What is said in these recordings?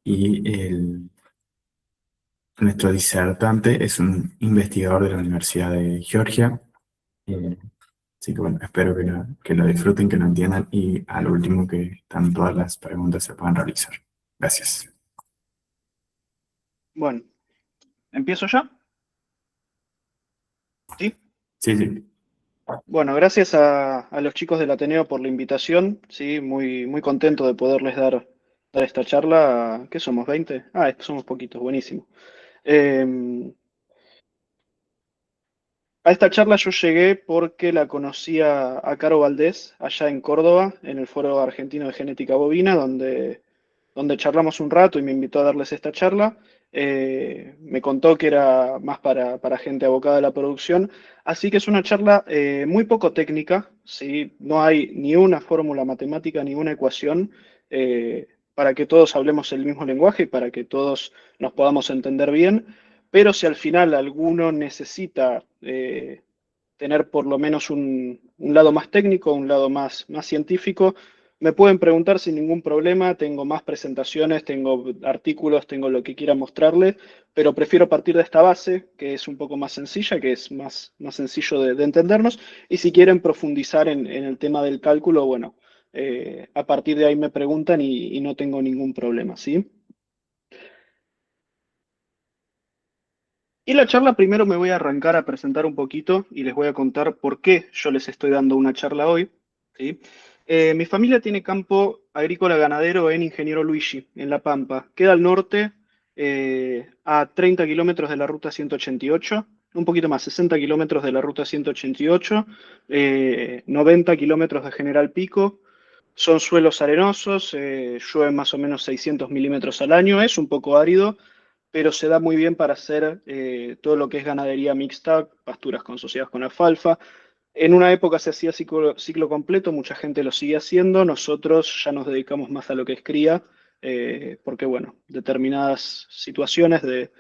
y nuestro disertante es un investigador de la Universidad de Georgia. Eh, Así que bueno, espero que lo disfruten, que lo entiendan y al último que están todas las preguntas se puedan realizar. Gracias. Bueno, ¿empiezo ya? Sí. Sí, sí. Bueno, gracias a los chicos del Ateneo por la invitación. Sí, muy, muy contento de poderles dar esta charla. ¿Qué somos? ¿20? Ah, somos poquitos, buenísimo. Eh, a esta charla yo llegué porque la conocí a Caro Valdés allá en Córdoba, en el Foro Argentino de Genética Bovina, donde charlamos un rato y me invitó a darles esta charla. Me contó que era más para gente abocada a la producción, así que es una charla muy poco técnica, ¿sí? No hay ni una fórmula matemática ni una ecuación para que todos hablemos el mismo lenguaje y para que todos nos podamos entender bien, pero si al final alguno necesita tener por lo menos un lado más técnico, un lado más científico, me pueden preguntar sin ningún problema, tengo más presentaciones, tengo artículos, tengo lo que quiera mostrarles, pero prefiero partir de esta base, que es un poco más sencilla, que es más sencillo de entendernos, y si quieren profundizar en el tema del cálculo, bueno, a partir de ahí me preguntan y no tengo ningún problema, ¿sí? Y la charla primero me voy a arrancar a presentar un poquito y les voy a contar por qué yo les estoy dando una charla hoy, ¿sí? Mi familia tiene campo agrícola ganadero en Ingeniero Luigi, en La Pampa. Queda al norte, a 30 kilómetros de la ruta 188, un poquito más, 60 kilómetros de la ruta 188, 90 kilómetros de General Pico. Son suelos arenosos, llueve más o menos 600 milímetros al año, es un poco árido, pero se da muy bien para hacer todo lo que es ganadería mixta, pasturas asociadas con alfalfa. En una época se hacía ciclo completo, mucha gente lo sigue haciendo, nosotros ya nos dedicamos más a lo que es cría, porque bueno, determinadas situaciones de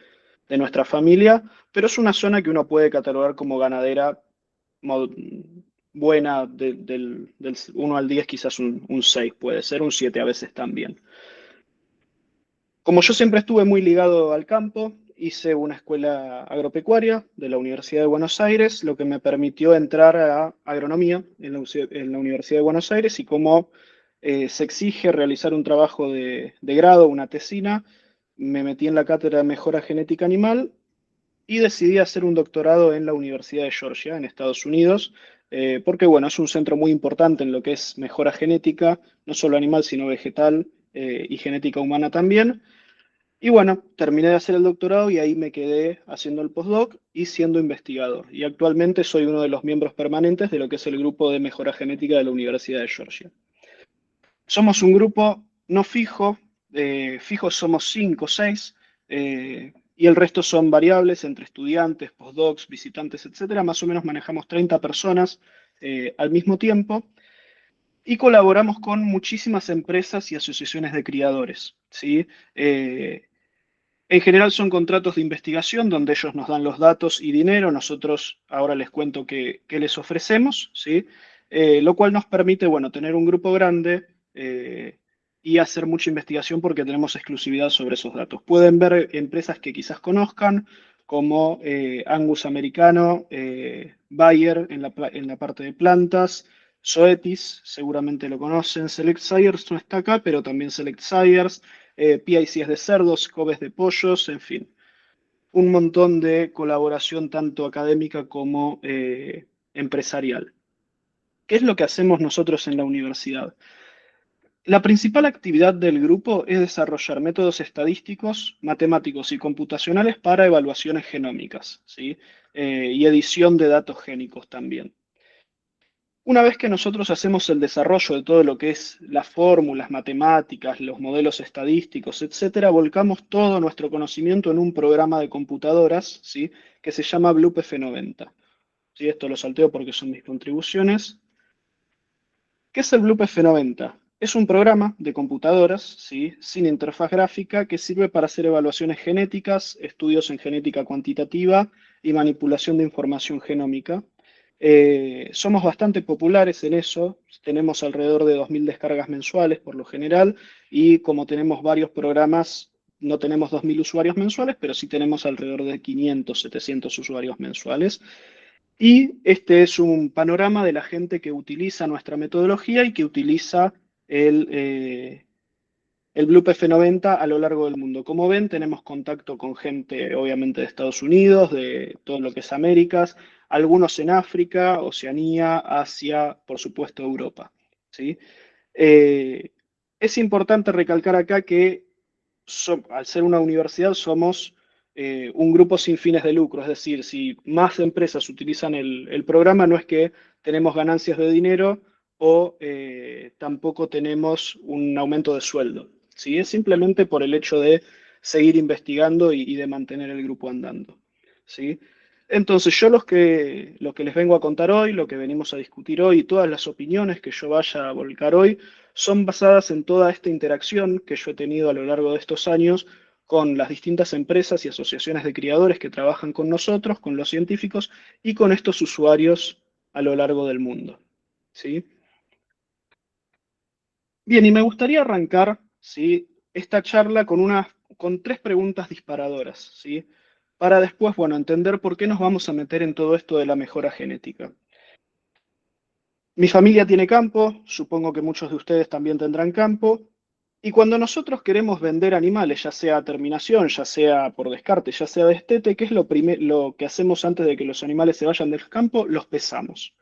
nuestra familia, pero es una zona que uno puede catalogar como ganadera mo- buena, del 1 al 10 quizás un 6 puede ser, un 7 a veces también. Como yo siempre estuve muy ligado al campo, hice una escuela agropecuaria de la Universidad de Buenos Aires, lo que me permitió entrar a agronomía en la Universidad de Buenos Aires y como se exige realizar un trabajo de grado, una tesina, me metí en la cátedra de mejora genética animal y decidí hacer un doctorado en la Universidad de Georgia, en Estados Unidos, porque bueno, es un centro muy importante en lo que es mejora genética, no solo animal, sino vegetal y genética humana también. Y bueno, terminé de hacer el doctorado y ahí me quedé haciendo el postdoc y siendo investigador. Y actualmente soy uno de los miembros permanentes de lo que es el grupo de mejora genética de la Universidad de Georgia. Somos un grupo no fijo, fijos somos 5 o 6, y el resto son variables entre estudiantes, postdocs, visitantes, etcétera. Más o menos manejamos 30 personas al mismo tiempo y colaboramos con muchísimas empresas y asociaciones de criadores, ¿sí? En general son contratos de investigación donde ellos nos dan los datos y dinero, nosotros ahora les cuento qué les ofrecemos, ¿sí? Lo cual nos permite, bueno, tener un grupo grande y hacer mucha investigación porque tenemos exclusividad sobre esos datos. Pueden ver empresas que quizás conozcan, como Angus Americano, Bayer en la parte de plantas, Zoetis, seguramente lo conocen, Select Sires no está acá, pero también Select Sires, PICs de cerdos, COBES de pollos, en fin, un montón de colaboración tanto académica como empresarial. ¿Qué es lo que hacemos nosotros en la universidad? La principal actividad del grupo es desarrollar métodos estadísticos, matemáticos y computacionales para evaluaciones genómicas, ¿sí? Y edición de datos génicos también. Una vez que nosotros hacemos el desarrollo de todo lo que es las fórmulas matemáticas, los modelos estadísticos, etcétera, volcamos todo nuestro conocimiento en un programa de computadoras, ¿sí? Que se llama Bloop F90. ¿Sí? Esto lo salteo porque son mis contribuciones. ¿Qué es el Bloop F90? Es un programa de computadoras, ¿sí? Sin interfaz gráfica que sirve para hacer evaluaciones genéticas, estudios en genética cuantitativa y manipulación de información genómica. Somos bastante populares en eso, tenemos alrededor de 2.000 descargas mensuales por lo general y como tenemos varios programas no tenemos 2.000 usuarios mensuales, pero sí tenemos alrededor de 500, 700 usuarios mensuales. Y este es un panorama de la gente que utiliza nuestra metodología y que utiliza el Bloop F90 a lo largo del mundo. Como ven, tenemos contacto con gente, obviamente, de Estados Unidos, de todo lo que es Américas, algunos en África, Oceanía, Asia, por supuesto, Europa. ¿Sí? Eh, es importante recalcar acá que al ser una universidad somos un grupo sin fines de lucro, es decir, si más empresas utilizan el programa, no es que tenemos ganancias de dinero o tampoco tenemos un aumento de sueldo. ¿Sí? Es simplemente por el hecho de seguir investigando y de mantener el grupo andando. ¿Sí? Entonces, yo lo que les vengo a contar hoy, lo que venimos a discutir hoy, todas las opiniones que yo vaya a volcar hoy, son basadas en toda esta interacción que yo he tenido a lo largo de estos años con las distintas empresas y asociaciones de criadores que trabajan con nosotros, con los científicos y con estos usuarios a lo largo del mundo. ¿Sí? Bien, y me gustaría arrancar, ¿sí?, esta charla con tres preguntas disparadoras, ¿sí?, para después, bueno, entender por qué nos vamos a meter en todo esto de la mejora genética. Mi familia tiene campo, supongo que muchos de ustedes también tendrán campo, y cuando nosotros queremos vender animales, ya sea a terminación, ya sea por descarte, ya sea destete, ¿qué es lo que hacemos antes de que los animales se vayan del campo? Los pesamos.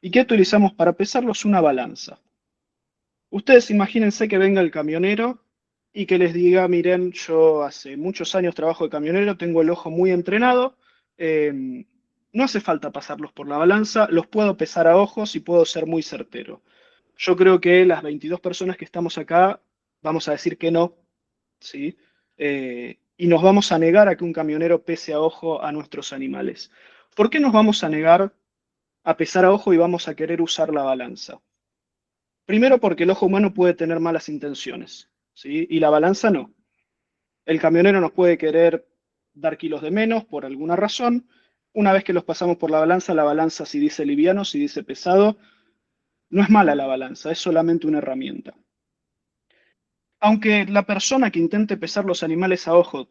¿Y qué utilizamos para pesarlos? Una balanza. Ustedes imagínense que venga el camionero y que les diga, miren, yo hace muchos años trabajo de camionero, tengo el ojo muy entrenado, no hace falta pasarlos por la balanza, los puedo pesar a ojos y puedo ser muy certero. Yo creo que las 22 personas que estamos acá vamos a decir que no, ¿sí? Y nos vamos a negar a que un camionero pese a ojo a nuestros animales. ¿Por qué nos vamos a negar a pesar a ojo y vamos a querer usar la balanza? Primero porque el ojo humano puede tener malas intenciones, ¿sí? Y la balanza no. El camionero nos puede querer dar kilos de menos por alguna razón. Una vez que los pasamos por la balanza si dice liviano, si dice pesado, no es mala la balanza, es solamente una herramienta. Aunque la persona que intente pesar los animales a ojo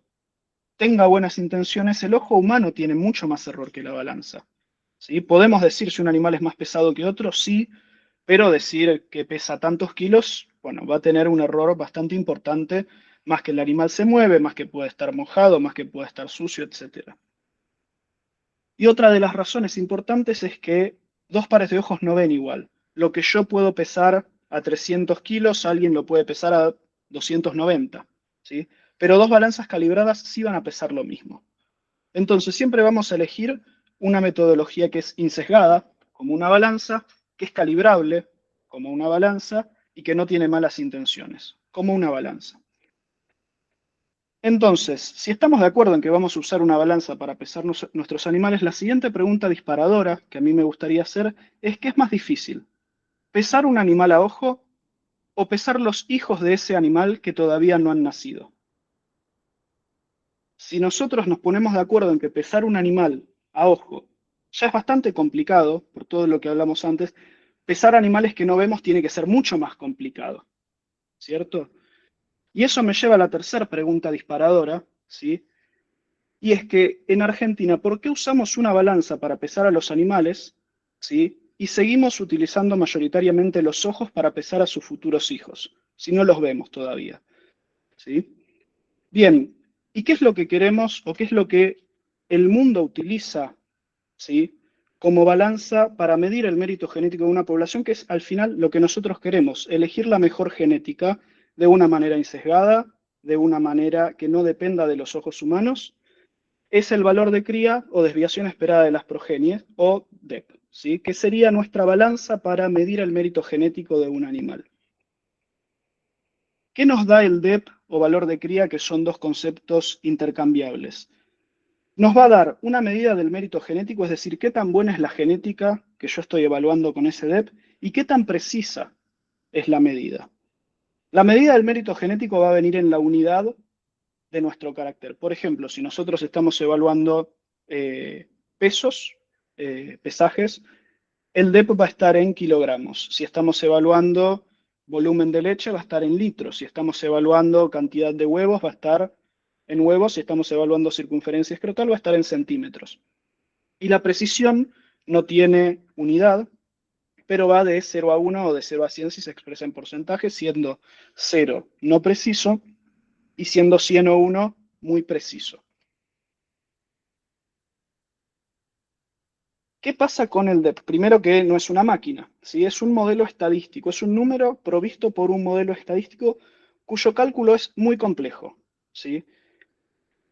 tenga buenas intenciones, el ojo humano tiene mucho más error que la balanza, ¿sí? Podemos decir si un animal es más pesado que otro, sí, pero decir que pesa tantos kilos, bueno, va a tener un error bastante importante, más que el animal se mueve, más que puede estar mojado, más que puede estar sucio, etc. Y otra de las razones importantes es que dos pares de ojos no ven igual. Lo que yo puedo pesar a 300 kilos, alguien lo puede pesar a 290, ¿sí? Pero dos balanzas calibradas sí van a pesar lo mismo. Entonces siempre vamos a elegir una metodología que es insesgada, como una balanza, que es calibrable, como una balanza, y que no tiene malas intenciones, como una balanza. Entonces, si estamos de acuerdo en que vamos a usar una balanza para pesar nuestros animales, la siguiente pregunta disparadora que a mí me gustaría hacer es: ¿qué es más difícil? ¿Pesar un animal a ojo o pesar los hijos de ese animal que todavía no han nacido? Si nosotros nos ponemos de acuerdo en que pesar un animal a ojo ya es bastante complicado, por todo lo que hablamos antes, pesar animales que no vemos tiene que ser mucho más complicado, ¿cierto? Y eso me lleva a la tercera pregunta disparadora, ¿sí? Y es que en Argentina, ¿por qué usamos una balanza para pesar a los animales, ¿sí?, y seguimos utilizando mayoritariamente los ojos para pesar a sus futuros hijos, si no los vemos todavía? ¿Sí? Bien, ¿y qué es lo que queremos o qué es lo que el mundo utiliza, ¿sí?, como balanza para medir el mérito genético de una población, que es al final lo que nosotros queremos: elegir la mejor genética de una manera insesgada, de una manera que no dependa de los ojos humanos? Es el valor de cría o desviación esperada de las progenies, o DEP, ¿sí?, que sería nuestra balanza para medir el mérito genético de un animal. ¿Qué nos da el DEP o valor de cría, que son dos conceptos intercambiables? Nos va a dar una medida del mérito genético, es decir, qué tan buena es la genética que yo estoy evaluando con ese DEP y qué tan precisa es la medida. La medida del mérito genético va a venir en la unidad de nuestro carácter. Por ejemplo, si nosotros estamos evaluando pesos, pesajes, el DEP va a estar en kilogramos. Si estamos evaluando volumen de leche, va a estar en litros. Si estamos evaluando cantidad de huevos, va a estar En huevos, si estamos evaluando circunferencia escrotal, va a estar en centímetros. Y la precisión no tiene unidad, pero va de 0 a 1 o de 0 a 100 si se expresa en porcentaje, siendo 0 no preciso y siendo 100 o 1 muy preciso. ¿Qué pasa con el DEP? Primero que no es una máquina, ¿sí? Es un modelo estadístico, es un número provisto por un modelo estadístico cuyo cálculo es muy complejo, ¿sí?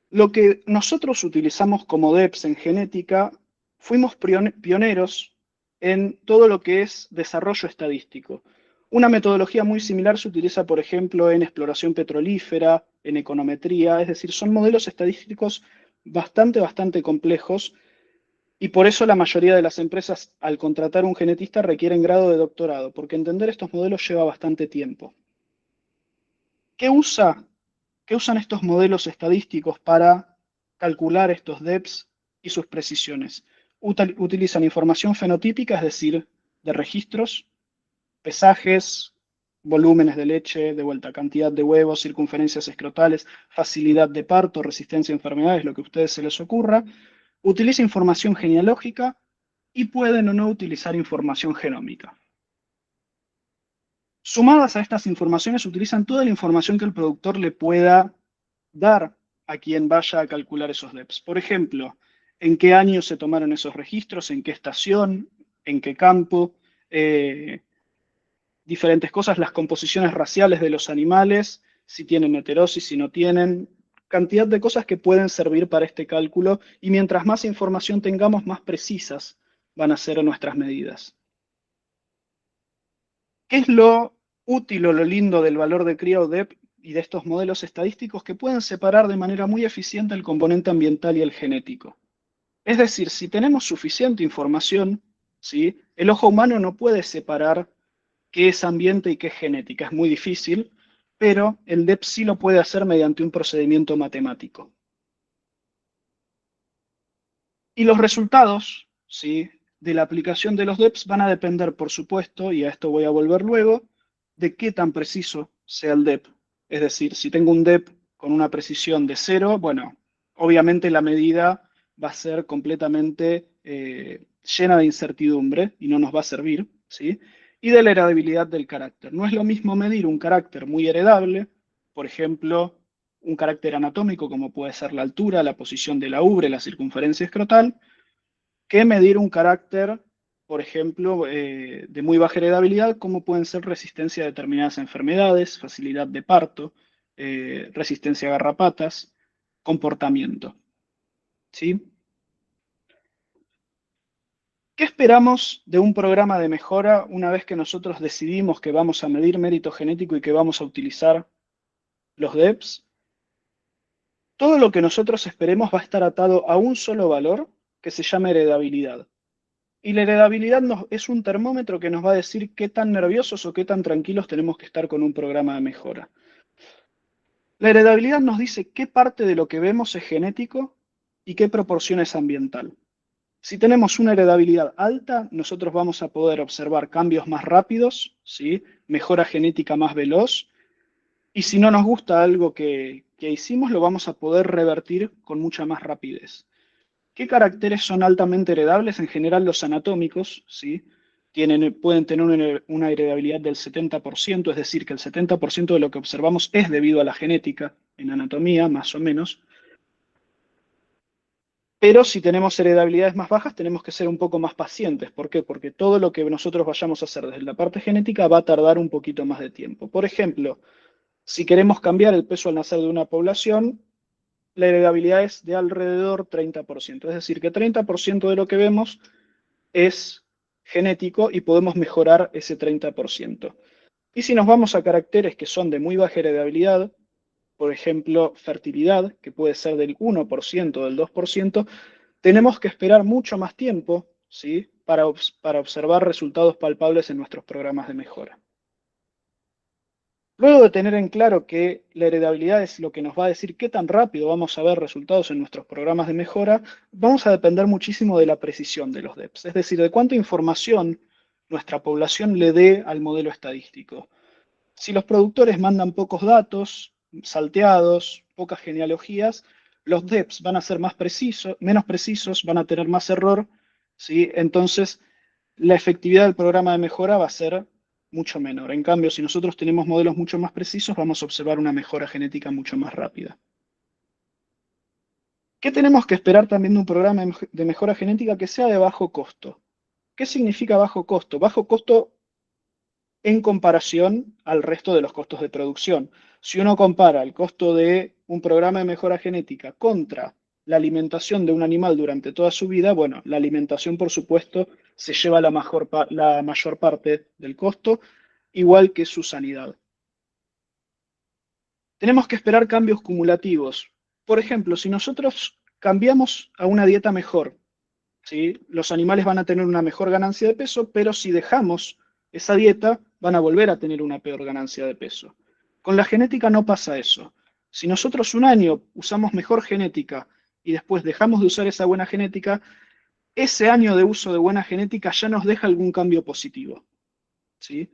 Lo que nosotros utilizamos como DEPs en genética, fuimos pioneros en todo lo que es desarrollo estadístico. Una metodología muy similar se utiliza, por ejemplo, en exploración petrolífera, en econometría, es decir, son modelos estadísticos bastante complejos y por eso la mayoría de las empresas, al contratar un genetista, requieren grado de doctorado, porque entender estos modelos lleva bastante tiempo. ¿Qué usan estos modelos estadísticos para calcular estos DEPs y sus precisiones? Utilizan información fenotípica, es decir, de registros, pesajes, volúmenes de leche, de vuelta, cantidad de huevos, circunferencias escrotales, facilidad de parto, resistencia a enfermedades, lo que a ustedes se les ocurra. Utiliza información genealógica y pueden o no utilizar información genómica. Sumadas a estas informaciones, utilizan toda la información que el productor le pueda dar a quien vaya a calcular esos DEPs. Por ejemplo, en qué año se tomaron esos registros, en qué estación, en qué campo, diferentes cosas, las composiciones raciales de los animales, si tienen heterosis, si no tienen, cantidad de cosas que pueden servir para este cálculo y mientras más información tengamos, más precisas van a ser nuestras medidas. ¿Qué es lo útil o lo lindo del valor de cría o DEP y de estos modelos estadísticos que pueden separar de manera muy eficiente el componente ambiental y el genético? Es decir, si tenemos suficiente información, ¿sí? El ojo humano no puede separar qué es ambiente y qué es genética, es muy difícil, pero el DEP sí lo puede hacer mediante un procedimiento matemático. Y los resultados, ¿sí?, de la aplicación de los DEPs van a depender, por supuesto, y a esto voy a volver luego, de qué tan preciso sea el DEP. Es decir, si tengo un DEP con una precisión de 0, bueno, obviamente la medida va a ser completamente llena de incertidumbre y no nos va a servir, ¿sí? Y de la heredabilidad del carácter. No es lo mismo medir un carácter muy heredable, por ejemplo, un carácter anatómico como puede ser la altura, la posición de la ubre, la circunferencia escrotal, que medir un carácter, por ejemplo, de muy baja heredabilidad, como pueden ser resistencia a determinadas enfermedades, facilidad de parto, resistencia a garrapatas, comportamiento. ¿Sí? ¿Qué esperamos de un programa de mejora una vez que nosotros decidimos que vamos a medir mérito genético y que vamos a utilizar los DEPs? Todo lo que nosotros esperemos va a estar atado a un solo valor que se llama heredabilidad. Y la heredabilidad es un termómetro que nos va a decir qué tan nerviosos o qué tan tranquilos tenemos que estar con un programa de mejora. La heredabilidad nos dice qué parte de lo que vemos es genético y qué proporción es ambiental. Si tenemos una heredabilidad alta, nosotros vamos a poder observar cambios más rápidos, ¿sí?, mejora genética más veloz, y si no nos gusta algo que hicimos, lo vamos a poder revertir con mucha más rapidez. ¿Qué caracteres son altamente heredables? En general los anatómicos, ¿sí? Pueden tener una heredabilidad del 70%, es decir, que el 70% de lo que observamos es debido a la genética, en anatomía más o menos. Pero si tenemos heredabilidades más bajas, tenemos que ser un poco más pacientes. ¿Por qué? Porque todo lo que nosotros vayamos a hacer desde la parte genética va a tardar un poquito más de tiempo. Por ejemplo, si queremos cambiar el peso al nacer de una población, la heredabilidad es de alrededor 30%. Es decir, que 30% de lo que vemos es genético y podemos mejorar ese 30%. Y si nos vamos a caracteres que son de muy baja heredabilidad, por ejemplo, fertilidad, que puede ser del 1%, del 2%, tenemos que esperar mucho más tiempo, ¿sí?, para observar resultados palpables en nuestros programas de mejora. Luego de tener en claro que la heredabilidad es lo que nos va a decir qué tan rápido vamos a ver resultados en nuestros programas de mejora, vamos a depender muchísimo de la precisión de los DEPs, es decir, de cuánta información nuestra población le dé al modelo estadístico. Si los productores mandan pocos datos, salteados, pocas genealogías, los DEPs van a ser más precisos, menos precisos, van a tener más error, ¿sí? Entonces, la efectividad del programa de mejora va a ser mucho menor. En cambio, si nosotros tenemos modelos mucho más precisos, vamos a observar una mejora genética mucho más rápida. ¿Qué tenemos que esperar también de un programa de mejora genética que sea de bajo costo? ¿Qué significa bajo costo? Bajo costo en comparación al resto de los costos de producción. Si uno compara el costo de un programa de mejora genética contra la alimentación de un animal durante toda su vida, bueno, la alimentación, por supuesto, se lleva la mayor parte del costo, igual que su sanidad. Tenemos que esperar cambios cumulativos. Por ejemplo, si nosotros cambiamos a una dieta mejor, ¿sí? Los animales van a tener una mejor ganancia de peso, pero si dejamos esa dieta, van a volver a tener una peor ganancia de peso. Con la genética no pasa eso. Si nosotros un año usamos mejor genética y después dejamos de usar esa buena genética, ese año de uso de buena genética ya nos deja algún cambio positivo, ¿sí?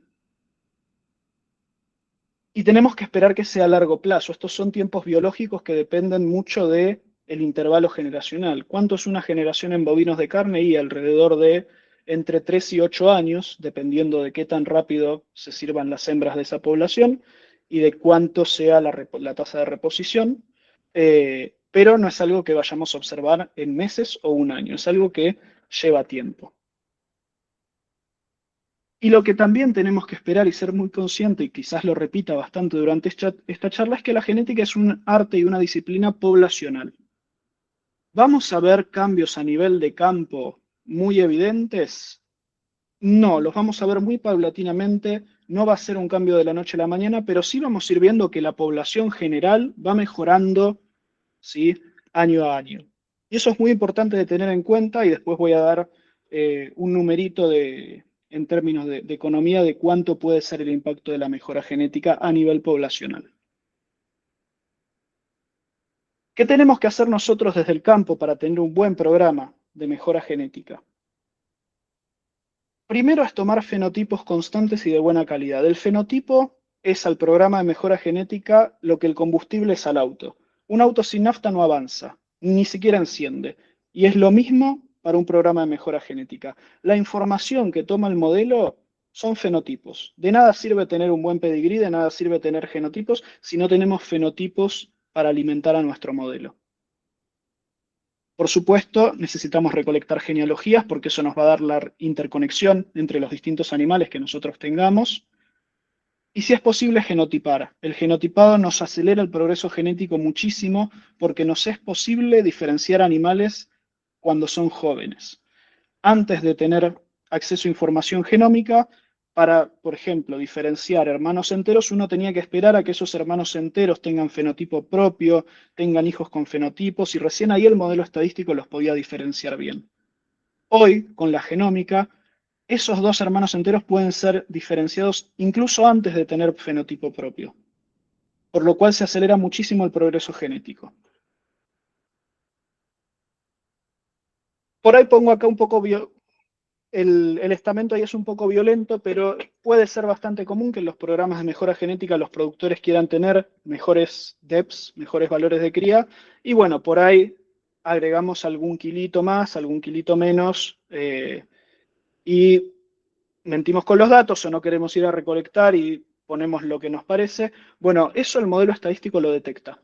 Y tenemos que esperar que sea a largo plazo. Estos son tiempos biológicos que dependen mucho del intervalo generacional. ¿Cuánto es una generación en bovinos de carne? Y alrededor de entre 3 y 8 años, dependiendo de qué tan rápido se sirvan las hembras de esa población y de cuánto sea la tasa de reposición. Pero no es algo que vayamos a observar en meses o un año, es algo que lleva tiempo. Y lo que también tenemos que esperar y ser muy consciente, y quizás lo repita bastante durante esta charla, es que la genética es un arte y una disciplina poblacional. ¿Vamos a ver cambios a nivel de campo muy evidentes? No, los vamos a ver muy paulatinamente, no va a ser un cambio de la noche a la mañana, pero sí vamos a ir viendo que la población general va mejorando, ¿sí? Año a año. Y eso es muy importante de tener en cuenta y después voy a dar un numerito en términos de economía de cuánto puede ser el impacto de la mejora genética a nivel poblacional. ¿Qué tenemos que hacer nosotros desde el campo para tener un buen programa de mejora genética? Primero es tomar fenotipos constantes y de buena calidad. El fenotipo es al programa de mejora genética lo que el combustible es al auto. Un auto sin nafta no avanza, ni siquiera enciende. Y es lo mismo para un programa de mejora genética. La información que toma el modelo son fenotipos. De nada sirve tener un buen pedigrí, de nada sirve tener genotipos si no tenemos fenotipos para alimentar a nuestro modelo. Por supuesto, necesitamos recolectar genealogías porque eso nos va a dar la interconexión entre los distintos animales que nosotros tengamos. Y si es posible, genotipar. El genotipado nos acelera el progreso genético muchísimo porque nos es posible diferenciar animales cuando son jóvenes. Antes de tener acceso a información genómica, para, por ejemplo, diferenciar hermanos enteros, uno tenía que esperar a que esos hermanos enteros tengan fenotipo propio, tengan hijos con fenotipos, y recién ahí el modelo estadístico los podía diferenciar bien. Hoy, con la genómica, esos dos hermanos enteros pueden ser diferenciados incluso antes de tener fenotipo propio, por lo cual se acelera muchísimo el progreso genético. Por ahí pongo acá un poco el estamento ahí es un poco violento, pero puede ser bastante común que en los programas de mejora genética los productores quieran tener mejores DEPs, mejores valores de cría, y bueno, por ahí agregamos algún kilito más, algún kilito menos, y mentimos con los datos o no queremos ir a recolectar y ponemos lo que nos parece. Bueno, eso el modelo estadístico lo detecta,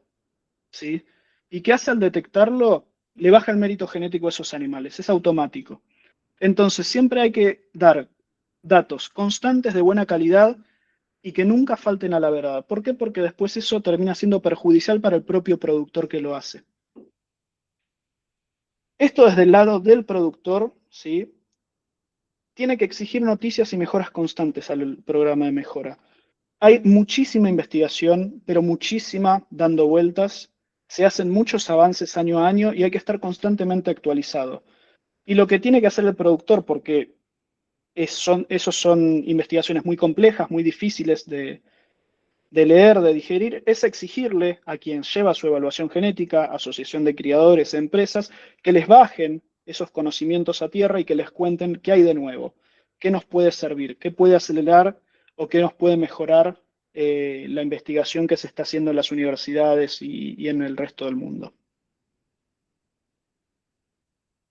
¿sí? ¿Y qué hace al detectarlo? Le baja el mérito genético a esos animales, es automático. Entonces, siempre hay que dar datos constantes de buena calidad y que nunca falten a la verdad. ¿Por qué? Porque después eso termina siendo perjudicial para el propio productor que lo hace. Esto desde el lado del productor, ¿sí? Tiene que exigir noticias y mejoras constantes al programa de mejora. Hay muchísima investigación, pero muchísima dando vueltas. Se hacen muchos avances año a año y hay que estar constantemente actualizado. Y lo que tiene que hacer el productor, porque esos son investigaciones muy complejas, muy difíciles de leer, de digerir, es exigirle a quien lleva su evaluación genética, asociación de criadores, empresas, que les bajen esos conocimientos a tierra y que les cuenten qué hay de nuevo, qué nos puede servir, qué puede acelerar o qué nos puede mejorar la investigación que se está haciendo en las universidades y en el resto del mundo.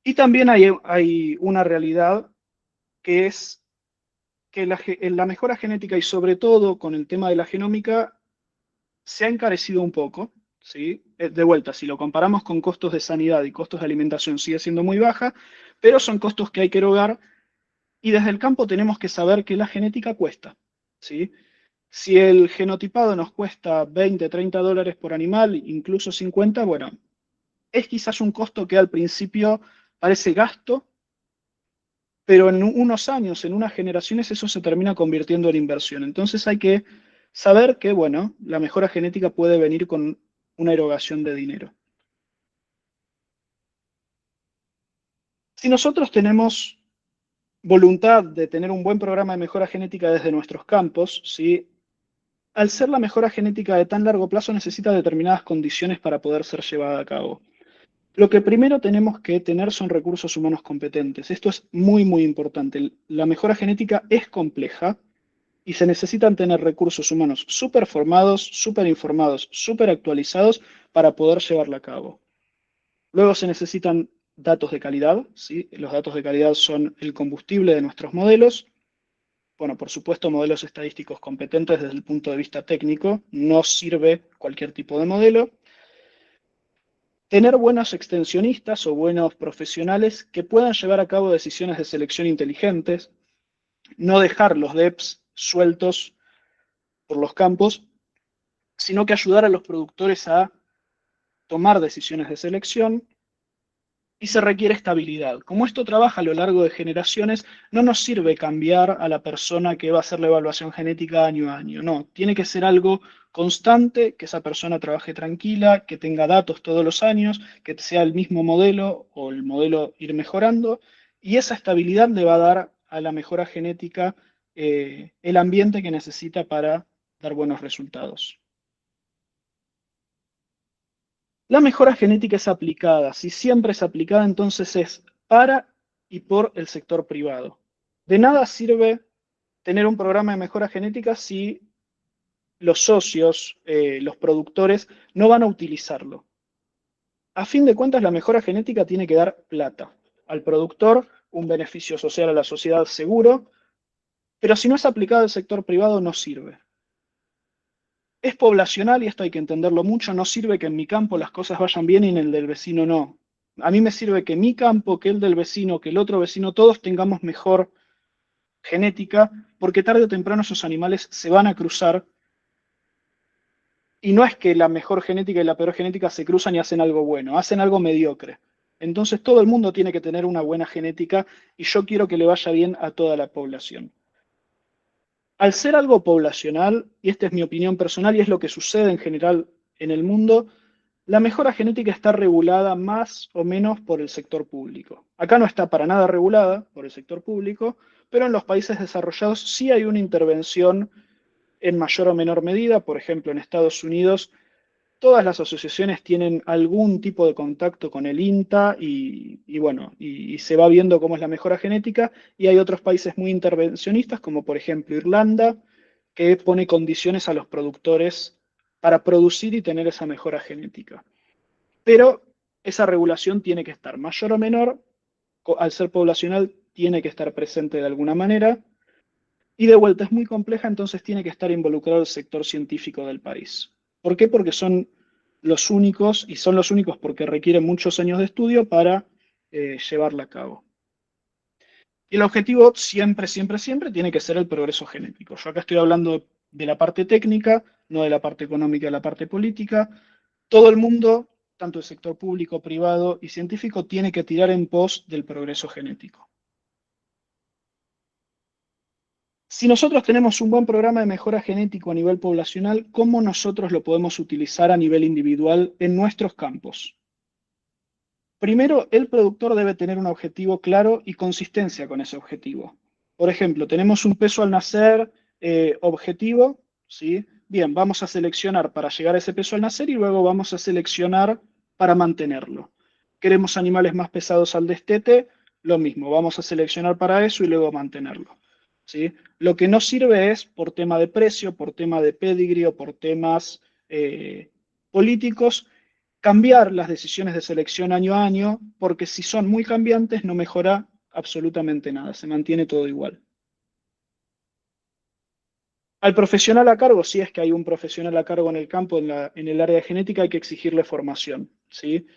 Y también hay una realidad que es que la mejora genética y sobre todo con el tema de la genómica se ha encarecido un poco, ¿sí? De vuelta, si lo comparamos con costos de sanidad y costos de alimentación sigue siendo muy baja, pero son costos que hay que erogar y desde el campo tenemos que saber que la genética cuesta, ¿sí? Si el genotipado nos cuesta 20, 30 dólares por animal, incluso 50, bueno, es quizás un costo que al principio parece gasto, pero en unos años, en unas generaciones, eso se termina convirtiendo en inversión. Entonces hay que saber que, bueno, la mejora genética puede venir con una erogación de dinero. Si nosotros tenemos voluntad de tener un buen programa de mejora genética desde nuestros campos, ¿sí? Al ser la mejora genética de tan largo plazo necesita determinadas condiciones para poder ser llevada a cabo. Lo que primero tenemos que tener son recursos humanos competentes. Esto es muy, muy importante. La mejora genética es compleja y se necesitan tener recursos humanos súper formados, súper informados, súper actualizados para poder llevarla a cabo. Luego se necesitan datos de calidad, ¿sí? Los datos de calidad son el combustible de nuestros modelos. Bueno, por supuesto, modelos estadísticos competentes desde el punto de vista técnico. No sirve cualquier tipo de modelo. Tener buenos extensionistas o buenos profesionales que puedan llevar a cabo decisiones de selección inteligentes. No dejar los DEPs sueltos por los campos, sino que ayudar a los productores a tomar decisiones de selección y se requiere estabilidad. Como esto trabaja a lo largo de generaciones, no nos sirve cambiar a la persona que va a hacer la evaluación genética año a año. No, tiene que ser algo constante, que esa persona trabaje tranquila, que tenga datos todos los años, que sea el mismo modelo o el modelo ir mejorando, y esa estabilidad le va a dar a la mejora genética el ambiente que necesita para dar buenos resultados. La mejora genética es aplicada. Si siempre es aplicada, entonces es para y por el sector privado. De nada sirve tener un programa de mejora genética si los socios, los productores, no van a utilizarlo. A fin de cuentas, la mejora genética tiene que dar plata al productor, un beneficio social a la sociedad seguro, pero si no es aplicada al sector privado, no sirve. Es poblacional y esto hay que entenderlo mucho, no sirve que en mi campo las cosas vayan bien y en el del vecino no. A mí me sirve que mi campo, que el del vecino, que el otro vecino, todos tengamos mejor genética, porque tarde o temprano esos animales se van a cruzar y no es que la mejor genética y la peor genética se cruzan y hacen algo bueno, hacen algo mediocre. Entonces todo el mundo tiene que tener una buena genética y yo quiero que le vaya bien a toda la población. Al ser algo poblacional, y esta es mi opinión personal y es lo que sucede en general en el mundo, la mejora genética está regulada más o menos por el sector público. Acá no está para nada regulada por el sector público, pero en los países desarrollados sí hay una intervención en mayor o menor medida. Por ejemplo, en Estados Unidos todas las asociaciones tienen algún tipo de contacto con el INTA y se va viendo cómo es la mejora genética, y hay otros países muy intervencionistas, como por ejemplo Irlanda, que pone condiciones a los productores para producir y tener esa mejora genética. Pero esa regulación tiene que estar mayor o menor, al ser poblacional tiene que estar presente de alguna manera, y de vuelta es muy compleja, entonces tiene que estar involucrado el sector científico del país. ¿Por qué? Porque son los únicos, y son los únicos porque requieren muchos años de estudio para llevarla a cabo. Y el objetivo siempre, siempre, siempre tiene que ser el progreso genético. Yo acá estoy hablando de la parte técnica, no de la parte económica, de la parte política. Todo el mundo, tanto el sector público, privado y científico, tiene que tirar en pos del progreso genético. Si nosotros tenemos un buen programa de mejora genético a nivel poblacional, ¿cómo nosotros lo podemos utilizar a nivel individual en nuestros campos? Primero, el productor debe tener un objetivo claro y consistencia con ese objetivo. Por ejemplo, tenemos un peso al nacer objetivo, ¿sí? Bien, vamos a seleccionar para llegar a ese peso al nacer y luego vamos a seleccionar para mantenerlo. Queremos animales más pesados al destete, lo mismo, vamos a seleccionar para eso y luego mantenerlo. ¿sí? Lo que no sirve es por tema de precio, por tema de pedigree o por temas políticos, cambiar las decisiones de selección año a año, porque si son muy cambiantes no mejora absolutamente nada, se mantiene todo igual. Al profesional a cargo, si es que hay un profesional a cargo en el campo, en el área de genética, hay que exigirle formación, ¿sí?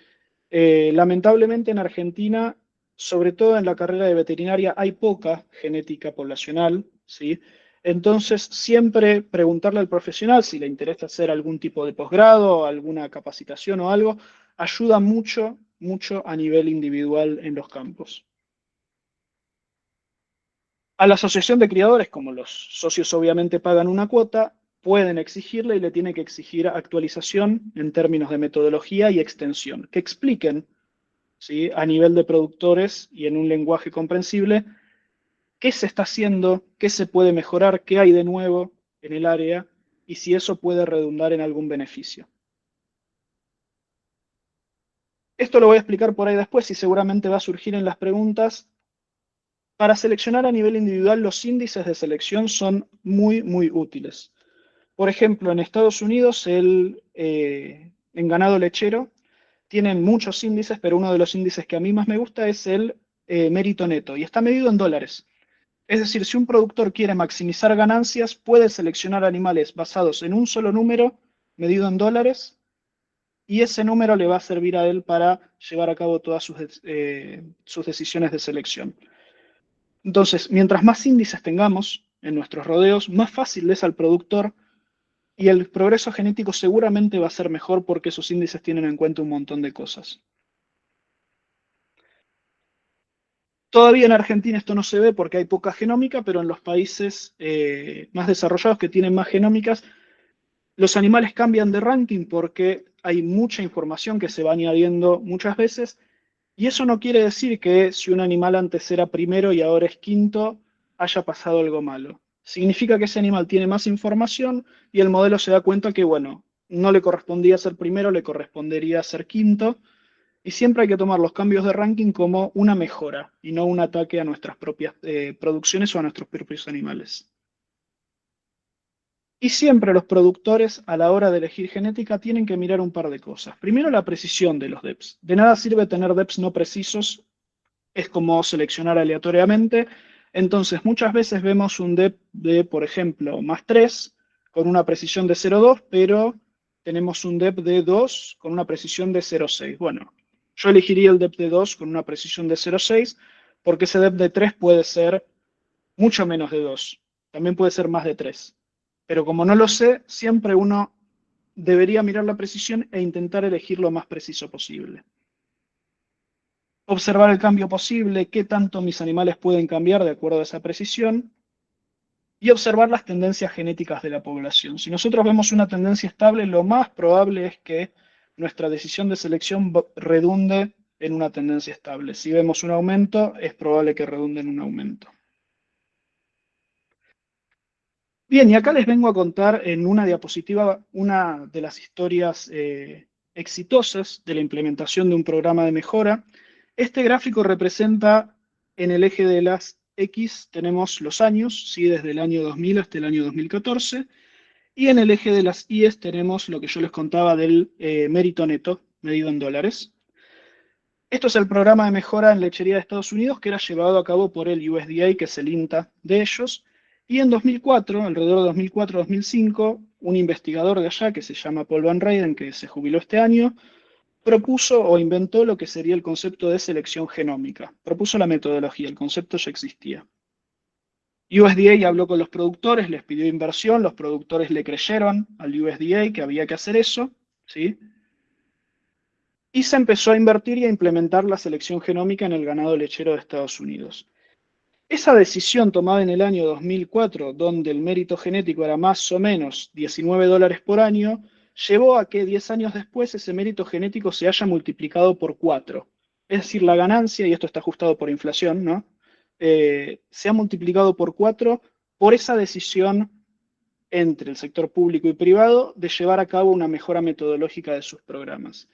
Lamentablemente en Argentina, sobre todo en la carrera de veterinaria, hay poca genética poblacional, ¿sí? Entonces, siempre preguntarle al profesional si le interesa hacer algún tipo de posgrado, alguna capacitación o algo, ayuda mucho, mucho a nivel individual en los campos. A la asociación de criadores, como los socios obviamente pagan una cuota, pueden exigirle y le tiene que exigir actualización en términos de metodología y extensión, que expliquen, ¿sí?, a nivel de productores y en un lenguaje comprensible qué se está haciendo, qué se puede mejorar, qué hay de nuevo en el área y si eso puede redundar en algún beneficio. Esto lo voy a explicar por ahí después y seguramente va a surgir en las preguntas. Para seleccionar a nivel individual, los índices de selección son muy, muy útiles. Por ejemplo, en Estados Unidos, en ganado lechero, tienen muchos índices, pero uno de los índices que a mí más me gusta es el mérito neto y está medido en dólares. Es decir, si un productor quiere maximizar ganancias, puede seleccionar animales basados en un solo número medido en dólares y ese número le va a servir a él para llevar a cabo todas sus decisiones de selección. Entonces, mientras más índices tengamos en nuestros rodeos, más fácil es al productor y el progreso genético seguramente va a ser mejor porque esos índices tienen en cuenta un montón de cosas. Todavía en Argentina esto no se ve porque hay poca genómica, pero en los países más desarrollados que tienen más genómicas, los animales cambian de ranking porque hay mucha información que se va añadiendo muchas veces, y eso no quiere decir que si un animal antes era primero y ahora es quinto, haya pasado algo malo. Significa que ese animal tiene más información y el modelo se da cuenta que, bueno, no le correspondía ser primero, le correspondería ser quinto, y siempre hay que tomar los cambios de ranking como una mejora y no un ataque a nuestras propias producciones o a nuestros propios animales. Y siempre los productores a la hora de elegir genética tienen que mirar un par de cosas. Primero, la precisión de los DEPs. De nada sirve tener DEPs no precisos, es como seleccionar aleatoriamente. Entonces, muchas veces vemos un DEP de, por ejemplo, +3 con una precisión de 0,2, pero tenemos un DEP de 2 con una precisión de 0,6. Bueno, yo elegiría el DEP de 2 con una precisión de 0,6 porque ese DEP de 3 puede ser mucho menos de 2. También puede ser más de 3. Pero como no lo sé, siempre uno debería mirar la precisión e intentar elegir lo más preciso posible. Observar el cambio posible, qué tanto mis animales pueden cambiar de acuerdo a esa precisión, y observar las tendencias genéticas de la población. Si nosotros vemos una tendencia estable, lo más probable es que nuestra decisión de selección redunde en una tendencia estable. Si vemos un aumento, es probable que redunde en un aumento. Bien, y acá les vengo a contar en una diapositiva una de las historias exitosas de la implementación de un programa de mejora. Este gráfico representa en el eje de las X tenemos los años, ¿sí?, desde el año 2000 hasta el año 2014, y en el eje de las Y tenemos lo que yo les contaba del mérito neto, medido en dólares. Esto es el programa de mejora en lechería de Estados Unidos que era llevado a cabo por el USDA, que es el INTA de ellos, y en 2004, alrededor de 2004-2005, un investigador de allá que se llama Paul Van Reyden, que se jubiló este año, propuso o inventó lo que sería el concepto de selección genómica. Propuso la metodología, el concepto ya existía. USDA habló con los productores, les pidió inversión, los productores le creyeron al USDA que había que hacer eso, ¿sí? Y se empezó a invertir y a implementar la selección genómica en el ganado lechero de Estados Unidos. Esa decisión tomada en el año 2004, donde el mérito genético era más o menos $19 por año, llevó a que 10 años después ese mérito genético se haya multiplicado por 4. Es decir, la ganancia, y esto está ajustado por inflación, ¿no? Se ha multiplicado por 4 por esa decisión entre el sector público y privado de llevar a cabo una mejora metodológica de sus programas.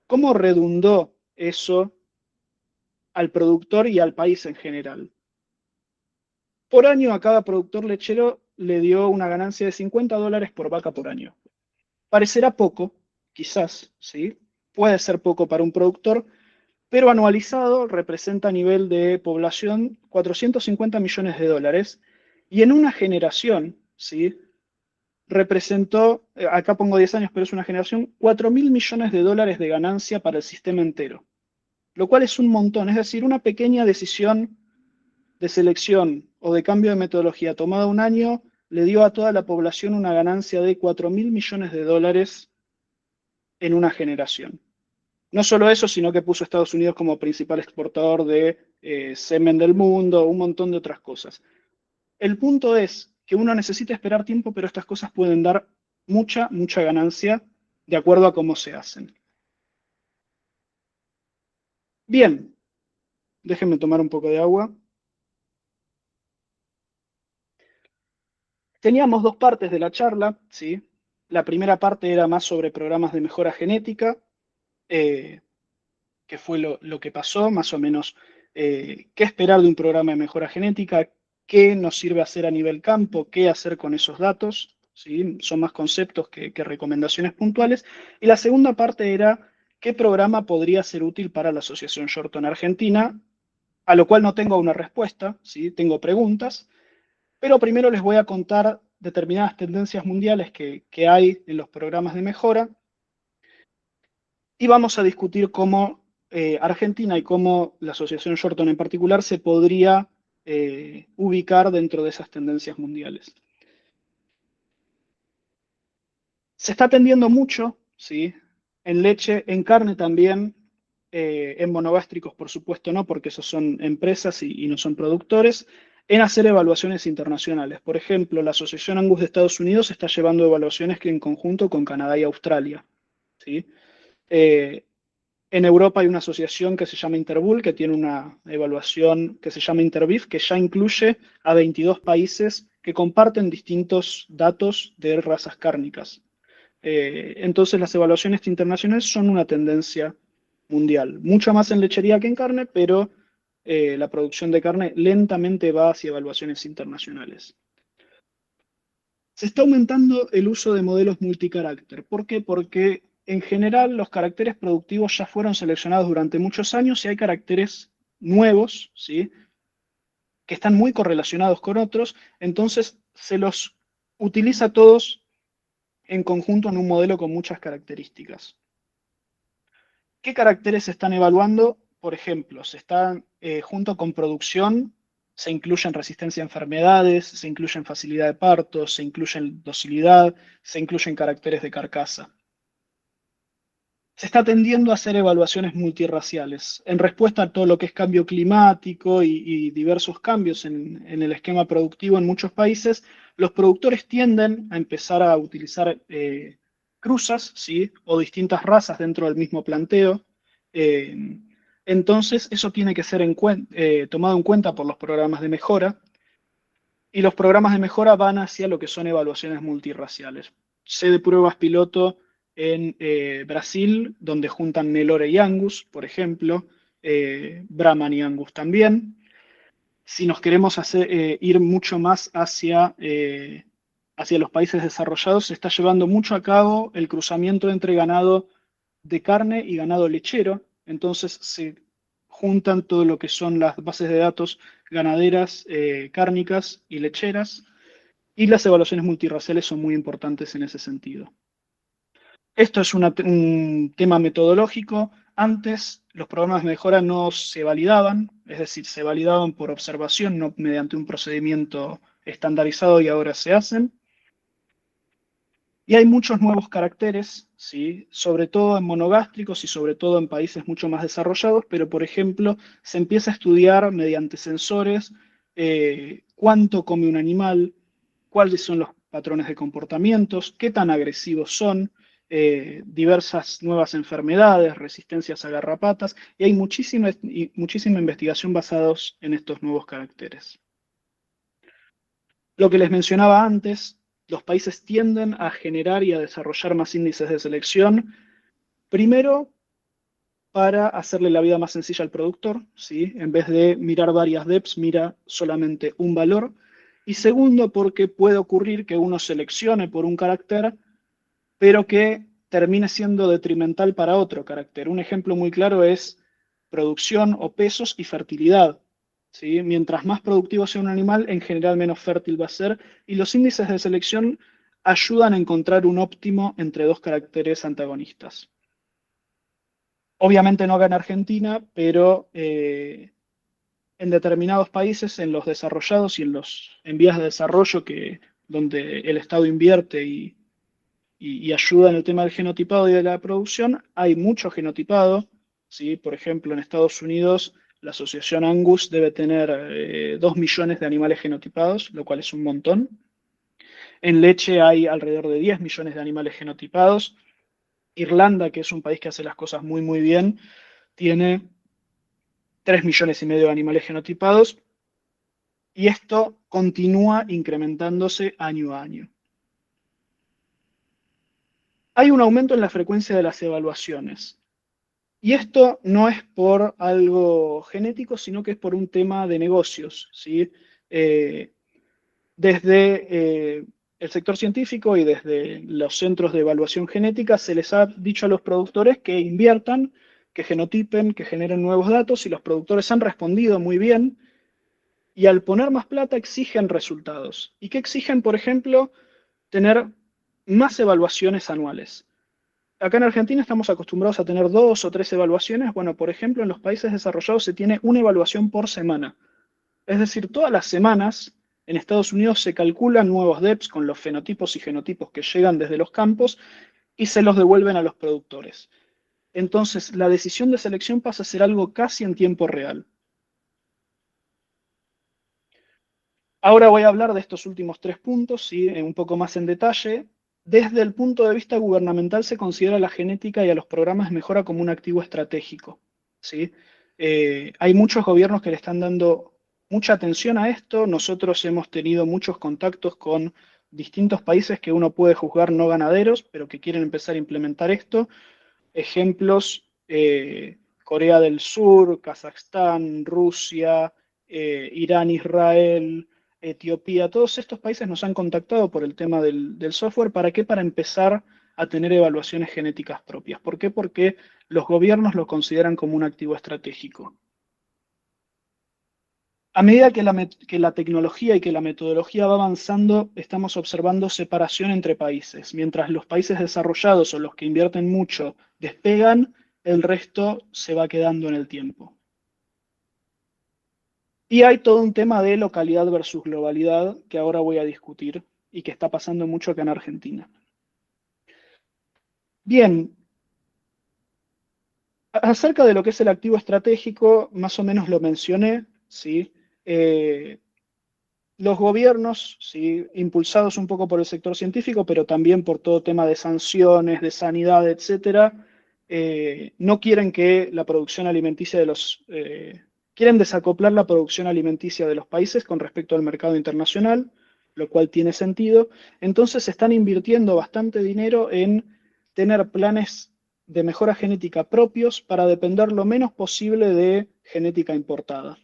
¿Cómo redundó eso al productor y al país en general? Por año a cada productor lechero le dio una ganancia de $50 por vaca por año. Parecerá poco, quizás, ¿sí? Puede ser poco para un productor, pero anualizado representa a nivel de población 450 millones de dólares y en una generación, ¿sí? Representó, acá pongo 10 años, pero es una generación, 4.000 millones de dólares de ganancia para el sistema entero, lo cual es un montón, es decir, una pequeña decisión de selección o de cambio de metodología tomada un año le dio a toda la población una ganancia de 4.000 millones de dólares en una generación. No solo eso, sino que puso a Estados Unidos como principal exportador de semen del mundo, un montón de otras cosas. El punto es que uno necesita esperar tiempo, pero estas cosas pueden dar mucha, mucha ganancia de acuerdo a cómo se hacen. Bien, déjenme tomar un poco de agua. Teníamos dos partes de la charla, ¿sí? La primera parte era más sobre programas de mejora genética, eh, que fue lo que pasó, más o menos qué esperar de un programa de mejora genética, qué nos sirve hacer a nivel campo, qué hacer con esos datos, ¿sí? Son más conceptos que recomendaciones puntuales. Y la segunda parte era qué programa podría ser útil para la Asociación Shorton Argentina, a lo cual no tengo una respuesta, ¿sí? Tengo preguntas, pero primero les voy a contar determinadas tendencias mundiales que hay en los programas de mejora y vamos a discutir cómo Argentina y cómo la Asociación Shorton en particular se podría ubicar dentro de esas tendencias mundiales. Se está atendiendo mucho, ¿sí? En leche, en carne también, en monogástricos por supuesto no, porque esos son empresas y no son productores, en hacer evaluaciones internacionales. Por ejemplo, la Asociación Angus de Estados Unidos está llevando evaluaciones que en conjunto con Canadá y Australia, ¿sí? Eh, En Europa hay una asociación que se llama Interbull, que tiene una evaluación que se llama Interbif, que ya incluye a 22 países que comparten distintos datos de razas cárnicas. Entonces las evaluaciones internacionales son una tendencia mundial, mucho más en lechería que en carne, pero la producción de carne lentamente va hacia evaluaciones internacionales. Se está aumentando el uso de modelos multicarácter. ¿Por qué? Porque en general los caracteres productivos ya fueron seleccionados durante muchos años y hay caracteres nuevos, ¿sí? Que están muy correlacionados con otros, entonces se los utiliza todos en conjunto en un modelo con muchas características. ¿Qué caracteres se están evaluando? Por ejemplo, se están junto con producción, se incluyen resistencia a enfermedades, se incluyen facilidad de parto, se incluyen docilidad, se incluyen caracteres de carcasa. Se está tendiendo a hacer evaluaciones multirraciales en respuesta a todo lo que es cambio climático y diversos cambios en el esquema productivo en muchos países. Los productores tienden a empezar a utilizar cruzas, ¿sí? O distintas razas dentro del mismo planteo. Eh, entonces, eso tiene que ser tomado en cuenta por los programas de mejora. Y los programas de mejora van hacia lo que son evaluaciones multirraciales. Sé de pruebas piloto en Brasil, donde juntan Nelore y Angus, por ejemplo, Brahman y Angus también. Si nos queremos ir mucho más hacia los países desarrollados, se está llevando mucho a cabo el cruzamiento entre ganado de carne y ganado lechero. Entonces se juntan todo lo que son las bases de datos ganaderas, cárnicas y lecheras, y las evaluaciones multirraciales son muy importantes en ese sentido. Esto es un tema metodológico. Antes los programas de mejora no se validaban, es decir, se validaban por observación, no mediante un procedimiento estandarizado y ahora se hacen. Y hay muchos nuevos caracteres, ¿sí? Sobre todo en monogástricos y sobre todo en países mucho más desarrollados, pero por ejemplo se empieza a estudiar mediante sensores cuánto come un animal, cuáles son los patrones de comportamientos, qué tan agresivos son, diversas nuevas enfermedades, resistencias a garrapatas, y hay muchísima investigación basados en estos nuevos caracteres. Lo que les mencionaba antes, los países tienden a generar y a desarrollar más índices de selección, primero para hacerle la vida más sencilla al productor, ¿sí? En vez de mirar varias DEPs, mira solamente un valor. Y segundo, porque puede ocurrir que uno seleccione por un carácter, pero que termine siendo detrimental para otro carácter. Un ejemplo muy claro es producción o pesos y fertilidad. ¿Sí? Mientras más productivo sea un animal, en general menos fértil va a ser, y los índices de selección ayudan a encontrar un óptimo entre dos caracteres antagonistas. Obviamente no gana Argentina, pero en determinados países, en los desarrollados y en vías de desarrollo, donde el Estado invierte y ayuda en el tema del genotipado y de la producción, hay mucho genotipado. ¿Sí? Por ejemplo, en Estados Unidos, la asociación Angus debe tener 2 millones de animales genotipados, lo cual es un montón. En leche hay alrededor de 10 millones de animales genotipados. Irlanda, que es un país que hace las cosas muy, muy bien, tiene 3,5 millones de animales genotipados, y esto continúa incrementándose año a año. Hay un aumento en la frecuencia de las evaluaciones. Y esto no es por algo genético, sino que es por un tema de negocios, ¿sí? Desde el sector científico y desde los centros de evaluación genética se les ha dicho a los productores que inviertan, que genotipen, que generen nuevos datos, y los productores han respondido muy bien, y al poner más plata exigen resultados. ¿Y qué exigen? Por ejemplo, tener más evaluaciones anuales. Acá en Argentina estamos acostumbrados a tener 2 o 3 evaluaciones. Bueno, por ejemplo, en los países desarrollados se tiene una evaluación por semana. Es decir, todas las semanas en Estados Unidos se calculan nuevos DEPs con los fenotipos y genotipos que llegan desde los campos y se los devuelven a los productores. Entonces, la decisión de selección pasa a ser algo casi en tiempo real. Ahora voy a hablar de estos últimos 3 puntos, ¿sí? Un poco más en detalle. Desde el punto de vista gubernamental se considera la genética y a los programas de mejora como un activo estratégico, ¿sí? Hay muchos gobiernos que le están dando mucha atención a esto. Nosotros hemos tenido muchos contactos con distintos países que uno puede juzgar no ganaderos, pero que quieren empezar a implementar esto. Ejemplos, Corea del Sur, Kazajstán, Rusia, Irán, Israel, Etiopía. Todos estos países nos han contactado por el tema del software. ¿Para qué? Para empezar a tener evaluaciones genéticas propias. ¿Por qué? Porque los gobiernos lo consideran como un activo estratégico. A medida que la tecnología y que la metodología va avanzando, estamos observando separación entre países. Mientras los países desarrollados o los que invierten mucho despegan, el resto se va quedando en el tiempo. Y hay todo un tema de localidad versus globalidad que ahora voy a discutir y que está pasando mucho acá en Argentina. Bien, acerca de lo que es el activo estratégico, más o menos lo mencioné, ¿sí? Los gobiernos, ¿sí? Impulsados un poco por el sector científico, pero también por todo tema de sanciones, de sanidad, etcétera, no quieren que la producción alimenticia quieren desacoplar la producción alimenticia de los países con respecto al mercado internacional, lo cual tiene sentido. Entonces están invirtiendo bastante dinero en tener planes de mejora genética propios para depender lo menos posible de genética importada.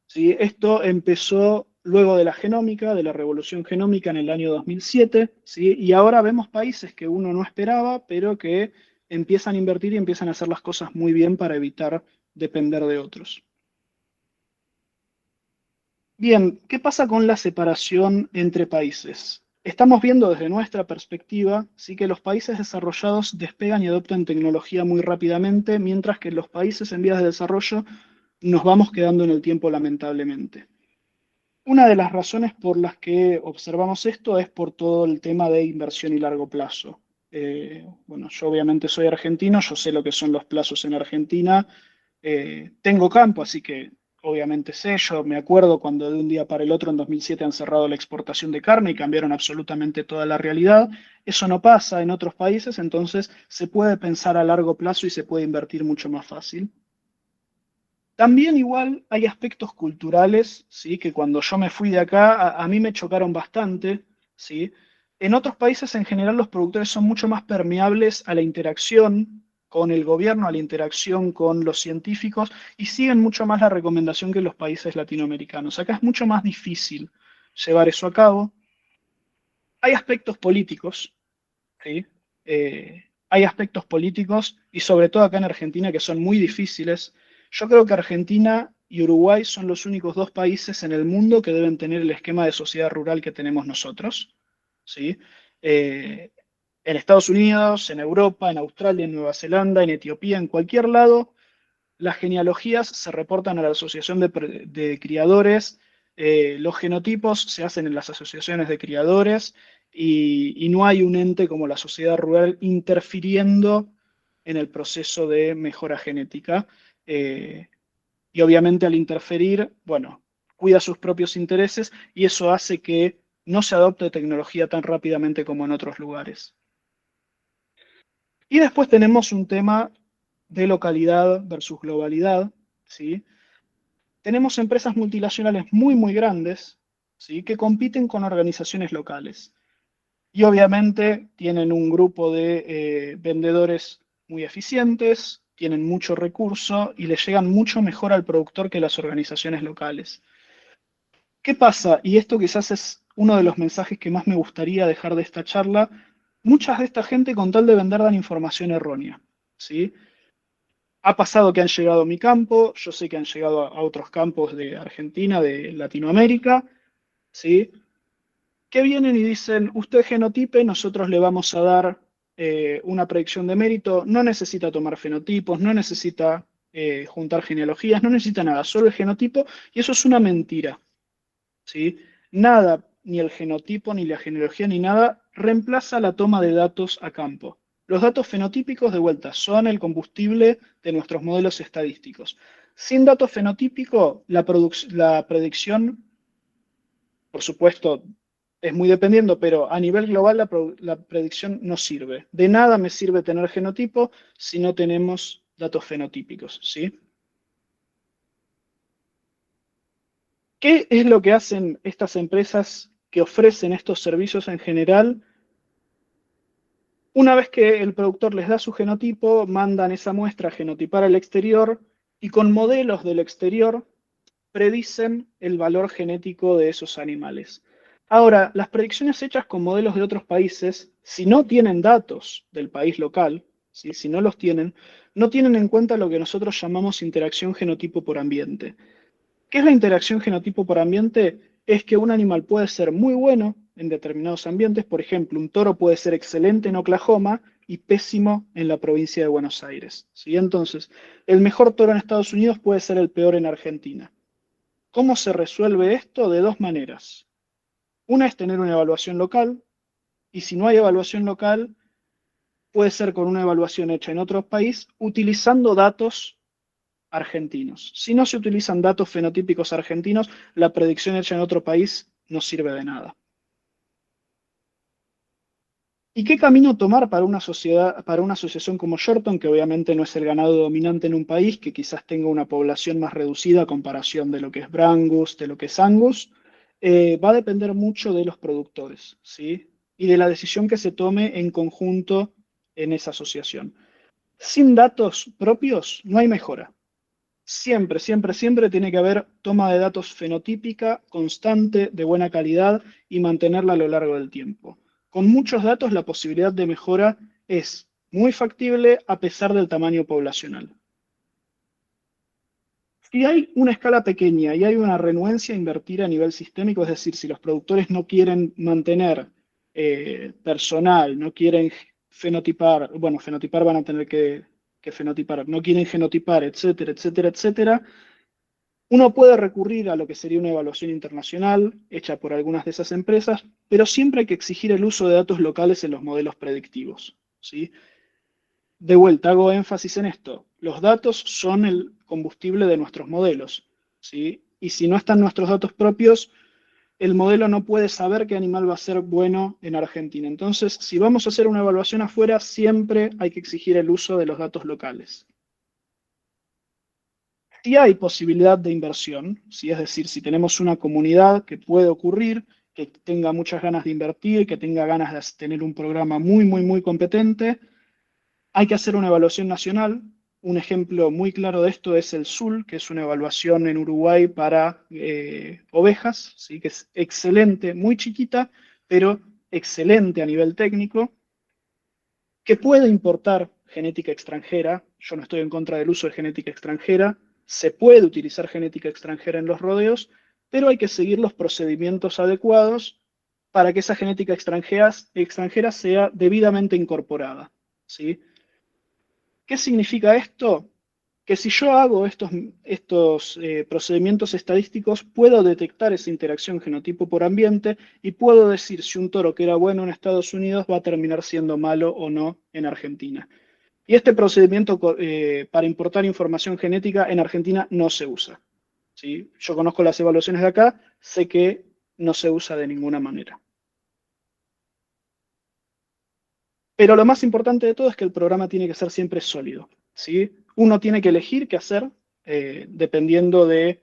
¿Sí? Esto empezó luego de la genómica, de la revolución genómica en el año 2007, ¿sí? Y ahora vemos países que uno no esperaba, pero que empiezan a invertir y empiezan a hacer las cosas muy bien para evitar depender de otros. Bien, ¿qué pasa con la separación entre países? Estamos viendo desde nuestra perspectiva, sí, que los países desarrollados despegan y adoptan tecnología muy rápidamente, mientras que los países en vías de desarrollo nos vamos quedando en el tiempo, lamentablemente. Una de las razones por las que observamos esto es por todo el tema de inversión y largo plazo. Bueno, yo obviamente soy argentino, yo sé lo que son los plazos en Argentina, tengo campo, así que obviamente sé. Yo me acuerdo cuando de un día para el otro en 2007 han cerrado la exportación de carne y cambiaron absolutamente toda la realidad. Eso no pasa en otros países, entonces se puede pensar a largo plazo y se puede invertir mucho más fácil. También igual hay aspectos culturales, ¿sí? Que cuando yo me fui de acá, a mí me chocaron bastante, ¿sí? En otros países en general los productores son mucho más permeables a la interacción con el gobierno, a la interacción con los científicos, y siguen mucho más la recomendación que los países latinoamericanos. Acá es mucho más difícil llevar eso a cabo. Hay aspectos políticos, ¿sí? Hay aspectos políticos, y sobre todo acá en Argentina, que son muy difíciles. Yo creo que Argentina y Uruguay son los únicos dos países en el mundo que deben tener el esquema de sociedad rural que tenemos nosotros, ¿sí? Eh, en Estados Unidos, en Europa, en Australia, en Nueva Zelanda, en Etiopía, en cualquier lado, las genealogías se reportan a la asociación de criadores, los genotipos se hacen en las asociaciones de criadores y no hay un ente como la sociedad rural interfiriendo en el proceso de mejora genética. Eh, y obviamente al interferir, bueno, cuida sus propios intereses y eso hace que no se adopte tecnología tan rápidamente como en otros lugares. Y después tenemos un tema de localidad versus globalidad, ¿sí? Tenemos empresas multinacionales muy, muy grandes, ¿sí? Que compiten con organizaciones locales. Y obviamente tienen un grupo de vendedores muy eficientes, tienen mucho recurso y le llegan mucho mejor al productor que las organizaciones locales. ¿Qué pasa? Y esto quizás es uno de los mensajes que más me gustaría dejar de esta charla. Muchas de esta gente con tal de vender dan información errónea, ¿sí? Ha pasado que han llegado a mi campo, yo sé que han llegado a otros campos de Argentina, de Latinoamérica, ¿sí? Que vienen y dicen, usted genotipe, nosotros le vamos a dar una predicción de mérito, no necesita tomar fenotipos, no necesita juntar genealogías, no necesita nada, solo el genotipo, y eso es una mentira, ¿sí? Nada, ni el genotipo, ni la genealogía, ni nada, reemplaza la toma de datos a campo. Los datos fenotípicos, de vuelta, son el combustible de nuestros modelos estadísticos. Sin datos fenotípicos, la predicción, por supuesto, es muy dependiendo, pero a nivel global la predicción no sirve. De nada me sirve tener genotipo si no tenemos datos fenotípicos, ¿sí? ¿Qué es lo que hacen estas empresas que ofrecen estos servicios en general? Una vez que el productor les da su genotipo, mandan esa muestra a genotipar al exterior y con modelos del exterior predicen el valor genético de esos animales. Ahora, las predicciones hechas con modelos de otros países, si no tienen datos del país local, ¿sí? Si no los tienen, no tienen en cuenta lo que nosotros llamamos interacción genotipo por ambiente. ¿Qué es la interacción genotipo por ambiente? Es que un animal puede ser muy bueno en determinados ambientes, por ejemplo, un toro puede ser excelente en Oklahoma y pésimo en la provincia de Buenos Aires, ¿sí? Entonces, el mejor toro en Estados Unidos puede ser el peor en Argentina. ¿Cómo se resuelve esto? De dos maneras. Una es tener una evaluación local, y si no hay evaluación local, puede ser con una evaluación hecha en otro país utilizando datos argentinos. Si no se utilizan datos fenotípicos argentinos, la predicción hecha en otro país no sirve de nada. ¿Y qué camino tomar para una sociedad, para una asociación como Shorton, que obviamente no es el ganado dominante en un país, que quizás tenga una población más reducida a comparación de lo que es Brangus, de lo que es Angus? Va a depender mucho de los productores, ¿sí? Y de la decisión que se tome en conjunto en esa asociación. Sin datos propios no hay mejora. Siempre, siempre, siempre tiene que haber toma de datos fenotípica, constante, de buena calidad y mantenerla a lo largo del tiempo. Con muchos datos la posibilidad de mejora es muy factible a pesar del tamaño poblacional. Si hay una escala pequeña y hay una renuencia a invertir a nivel sistémico, es decir, si los productores no quieren mantener personal, no quieren fenotipar, bueno, fenotipar van a tener que fenotipar, no quieren genotipar, etcétera, etcétera, etcétera, uno puede recurrir a lo que sería una evaluación internacional hecha por algunas de esas empresas, pero siempre hay que exigir el uso de datos locales en los modelos predictivos, ¿sí? De vuelta, hago énfasis en esto. Los datos son el combustible de nuestros modelos, ¿sí? Y si no están nuestros datos propios, el modelo no puede saber qué animal va a ser bueno en Argentina. Entonces, si vamos a hacer una evaluación afuera, siempre hay que exigir el uso de los datos locales. Si hay posibilidad de inversión, ¿sí? Es decir, si tenemos una comunidad que puede ocurrir, que tenga muchas ganas de invertir, que tenga ganas de tener un programa muy, muy, muy competente, Hay que hacer una evaluación nacional. Un ejemplo muy claro de esto es el SUL, que es una evaluación en Uruguay para ovejas, ¿sí? Que es excelente, muy chiquita, pero excelente a nivel técnico, que puede importar genética extranjera. Yo no estoy en contra del uso de genética extranjera. Se puede utilizar genética extranjera en los rodeos, pero hay que seguir los procedimientos adecuados para que esa genética extranjera sea debidamente incorporada, ¿sí? ¿Qué significa esto? Que si yo hago estos procedimientos estadísticos, puedo detectar esa interacción genotipo por ambiente y puedo decir si un toro que era bueno en Estados Unidos va a terminar siendo malo o no en Argentina. Y este procedimiento para importar información genética en Argentina no se usa, ¿sí? Yo conozco las evaluaciones de acá, sé que no se usa de ninguna manera. Pero lo más importante de todo es que el programa tiene que ser siempre sólido, ¿sí? Uno tiene que elegir qué hacer dependiendo de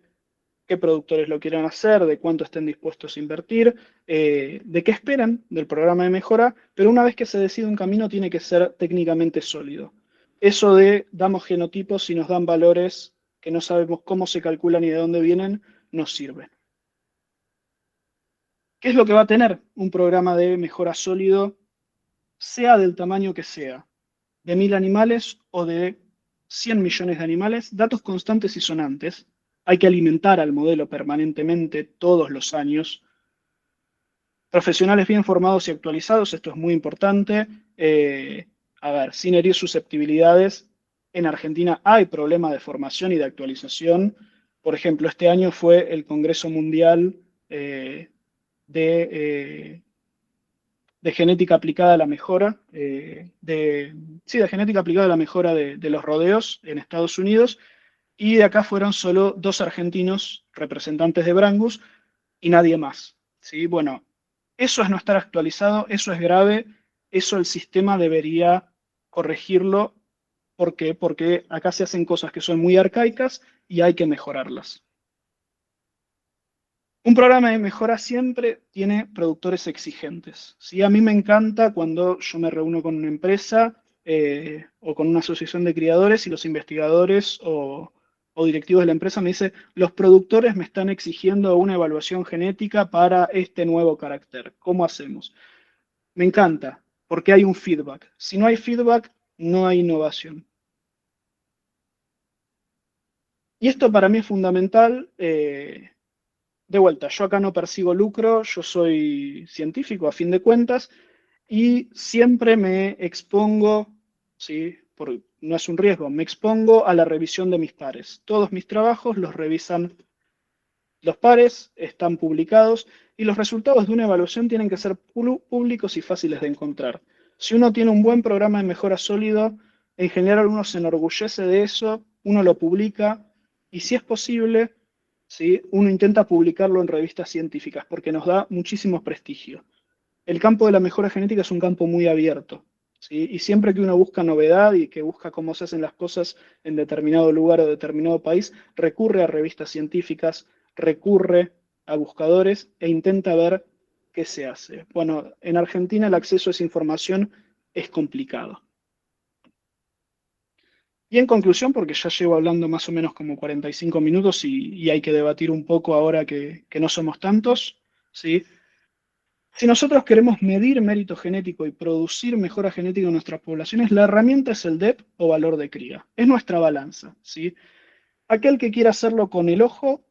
qué productores lo quieran hacer, de cuánto estén dispuestos a invertir, de qué esperan del programa de mejora, pero una vez que se decide un camino tiene que ser técnicamente sólido. Eso de damos genotipos y nos dan valores que no sabemos cómo se calculan y de dónde vienen, no sirve. ¿Qué es lo que va a tener un programa de mejora sólido, sea del tamaño que sea? De 1000 animales o de 100 millones de animales, datos constantes y sonantes. Hay que alimentar al modelo permanentemente todos los años. Profesionales bien formados y actualizados, esto es muy importante. A ver, sin herir susceptibilidades, en Argentina hay problema de formación y de actualización. Por ejemplo, este año fue el Congreso Mundial de de genética aplicada a la mejora, sí, de genética aplicada a la mejora de los rodeos en Estados Unidos, y de acá fueron solo 2 argentinos representantes de Brangus y nadie más, ¿sí? Bueno, eso es no estar actualizado, eso es grave, eso el sistema debería corregirlo. ¿Por qué? Porque acá se hacen cosas que son muy arcaicas y hay que mejorarlas. Un programa de mejora siempre tiene productores exigentes, ¿sí? A mí me encanta cuando yo me reúno con una empresa o con una asociación de criadores y los investigadores o directivos de la empresa me dicen, los productores me están exigiendo una evaluación genética para este nuevo carácter. ¿Cómo hacemos? Me encanta, porque hay un feedback. Si no hay feedback, no hay innovación. Y esto para mí es fundamental. De vuelta, yo acá no persigo lucro, yo soy científico a fin de cuentas y siempre me expongo, ¿sí? No es un riesgo, me expongo a la revisión de mis pares. Todos mis trabajos los revisan los pares, están publicados y los resultados de una evaluación tienen que ser públicos y fáciles de encontrar. Si uno tiene un buen programa de mejora sólido, en general uno se enorgullece de eso, uno lo publica y si es posible, ¿sí? Uno intenta publicarlo en revistas científicas porque nos da muchísimo prestigio. El campo de la mejora genética es un campo muy abierto, ¿sí? Y siempre que uno busca novedad y que busca cómo se hacen las cosas en determinado lugar o determinado país, recurre a revistas científicas, recurre a buscadores e intenta ver qué se hace. Bueno, en Argentina el acceso a esa información es complicado. Y en conclusión, porque ya llevo hablando más o menos como 45 minutos y hay que debatir un poco ahora que no somos tantos, ¿sí? Si nosotros queremos medir mérito genético y producir mejora genética en nuestras poblaciones, la herramienta es el DEP o valor de cría. Es nuestra balanza, ¿sí? Aquel que quiera hacerlo con el ojo,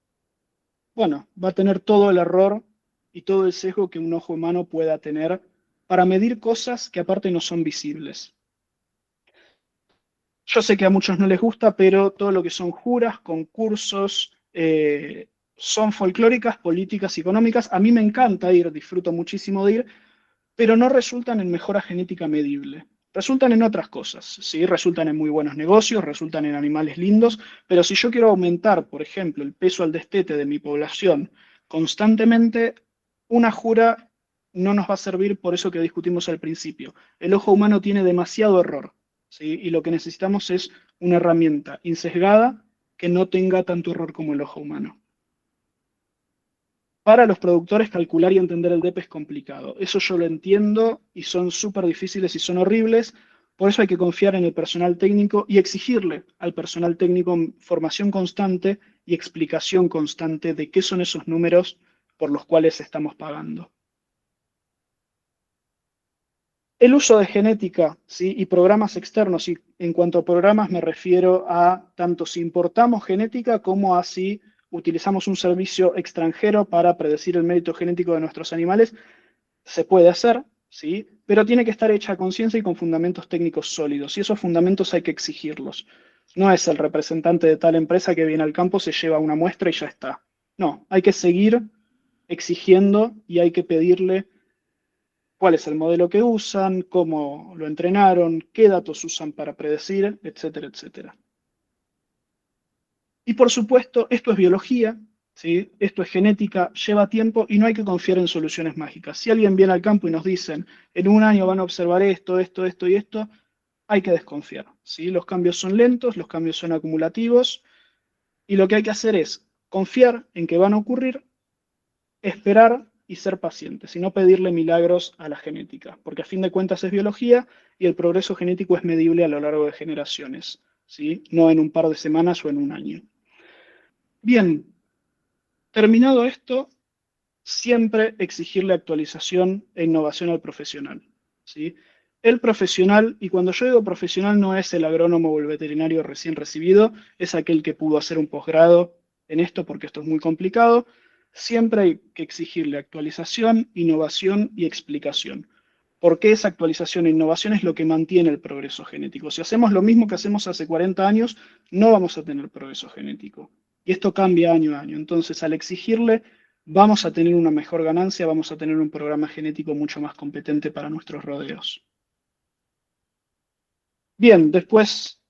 bueno, va a tener todo el error y todo el sesgo que un ojo humano pueda tener para medir cosas que aparte no son visibles. Yo sé que a muchos no les gusta, pero todo lo que son juras, concursos, son folclóricas, políticas, económicas. A mí me encanta ir, disfruto muchísimo de ir, pero no resultan en mejora genética medible. Resultan en otras cosas, ¿sí? Resultan en muy buenos negocios, resultan en animales lindos, pero si yo quiero aumentar, por ejemplo, el peso al destete de mi población constantemente, una jura no nos va a servir por eso que discutimos al principio. El ojo humano tiene demasiado error, ¿sí? Y lo que necesitamos es una herramienta insesgada que no tenga tanto error como el ojo humano. Para los productores calcular y entender el DEP es complicado. Eso yo lo entiendo y son súper difíciles y son horribles Por eso hay que confiar en el personal técnico y exigirle al personal técnico formación constante y explicación constante de qué son esos números por los cuales estamos pagando. El uso de genética, ¿sí? Y programas externos, y en cuanto a programas me refiero a tanto si importamos genética como a si utilizamos un servicio extranjero para predecir el mérito genético de nuestros animales, se puede hacer, ¿sí? Pero tiene que estar hecha a conciencia y con fundamentos técnicos sólidos, y esos fundamentos hay que exigirlos. No es el representante de tal empresa que viene al campo, se lleva una muestra y ya está. No, hay que seguir exigiendo y hay que pedirle cuál es el modelo que usan, cómo lo entrenaron, qué datos usan para predecir, etcétera, etcétera. Y por supuesto, esto es biología, ¿sí? Esto es genética, lleva tiempo y no hay que confiar en soluciones mágicas. Si alguien viene al campo y nos dicen, en un año van a observar esto, esto, esto y esto, hay que desconfiar, ¿sí? Los cambios son lentos, los cambios son acumulativos y lo que hay que hacer es confiar en que van a ocurrir, esperar y ser pacientes, y no pedirle milagros a la genética, porque a fin de cuentas es biología y el progreso genético es medible a lo largo de generaciones, ¿sí? No en un par de semanas o en un año. Bien, terminado esto, siempre exigirle actualización e innovación al profesional, ¿sí? El profesional, y cuando yo digo profesional no es el agrónomo o el veterinario recién recibido, es aquel que pudo hacer un posgrado en esto porque esto es muy complicado. Siempre hay que exigirle actualización, innovación y explicación. Porque esa actualización e innovación es lo que mantiene el progreso genético. Si hacemos lo mismo que hacemos hace 40 años, no vamos a tener progreso genético. Y esto cambia año a año. Entonces, al exigirle, vamos a tener una mejor ganancia, vamos a tener un programa genético mucho más competente para nuestros rodeos. Bien, después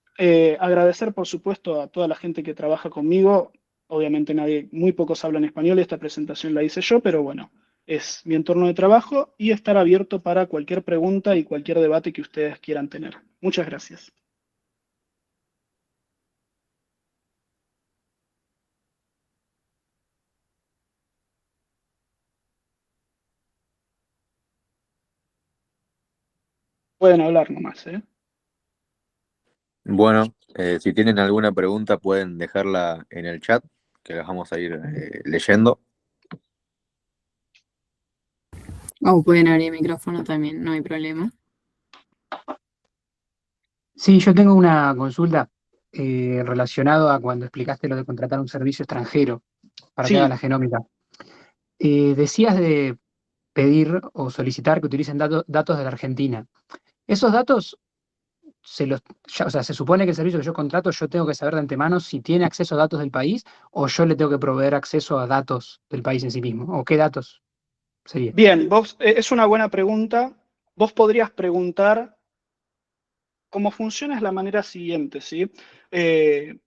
agradecer por supuesto a toda la gente que trabaja conmigo. Obviamente muy pocos hablan español, esta presentación la hice yo, pero bueno, es mi entorno de trabajo y estar abierto para cualquier pregunta y cualquier debate que ustedes quieran tener. Muchas gracias. Pueden hablar nomás, ¿eh? Bueno, si tienen alguna pregunta pueden dejarla en el chat, que las vamos a ir leyendo. O pueden abrir el micrófono también, no hay problema. Sí, yo tengo una consulta relacionada a cuando explicaste lo de contratar un servicio extranjero para que haga la Sí, genómica. Decías de pedir o solicitar que utilicen datos de la Argentina. ¿Esos datos o sea, se supone que el servicio que yo contrato, yo tengo que saber de antemano si tiene acceso a datos del país o yo le tengo que proveer acceso a datos del país en sí mismo? ¿O qué datos sería? bien, es una buena pregunta. Vos podrías preguntar cómo funciona es la manera siguiente, ¿sí? Eh,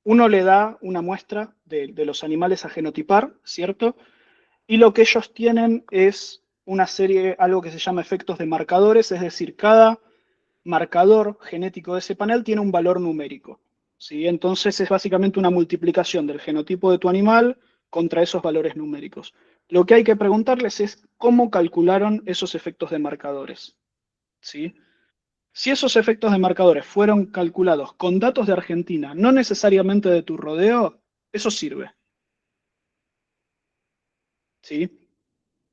Uno le da una muestra de los animales a genotipar, ¿cierto? Y lo que ellos tienen es una serie, algo que se llama efectos de marcadores, es decir, cada marcador genético de ese panel tiene un valor numérico, ¿sí? Entonces es básicamente una multiplicación del genotipo de tu animal contra esos valores numéricos. Lo que hay que preguntarles es cómo calcularon esos efectos de marcadores, ¿sí? Si esos efectos de marcadores fueron calculados con datos de Argentina, no necesariamente de tu rodeo, eso sirve, ¿sí?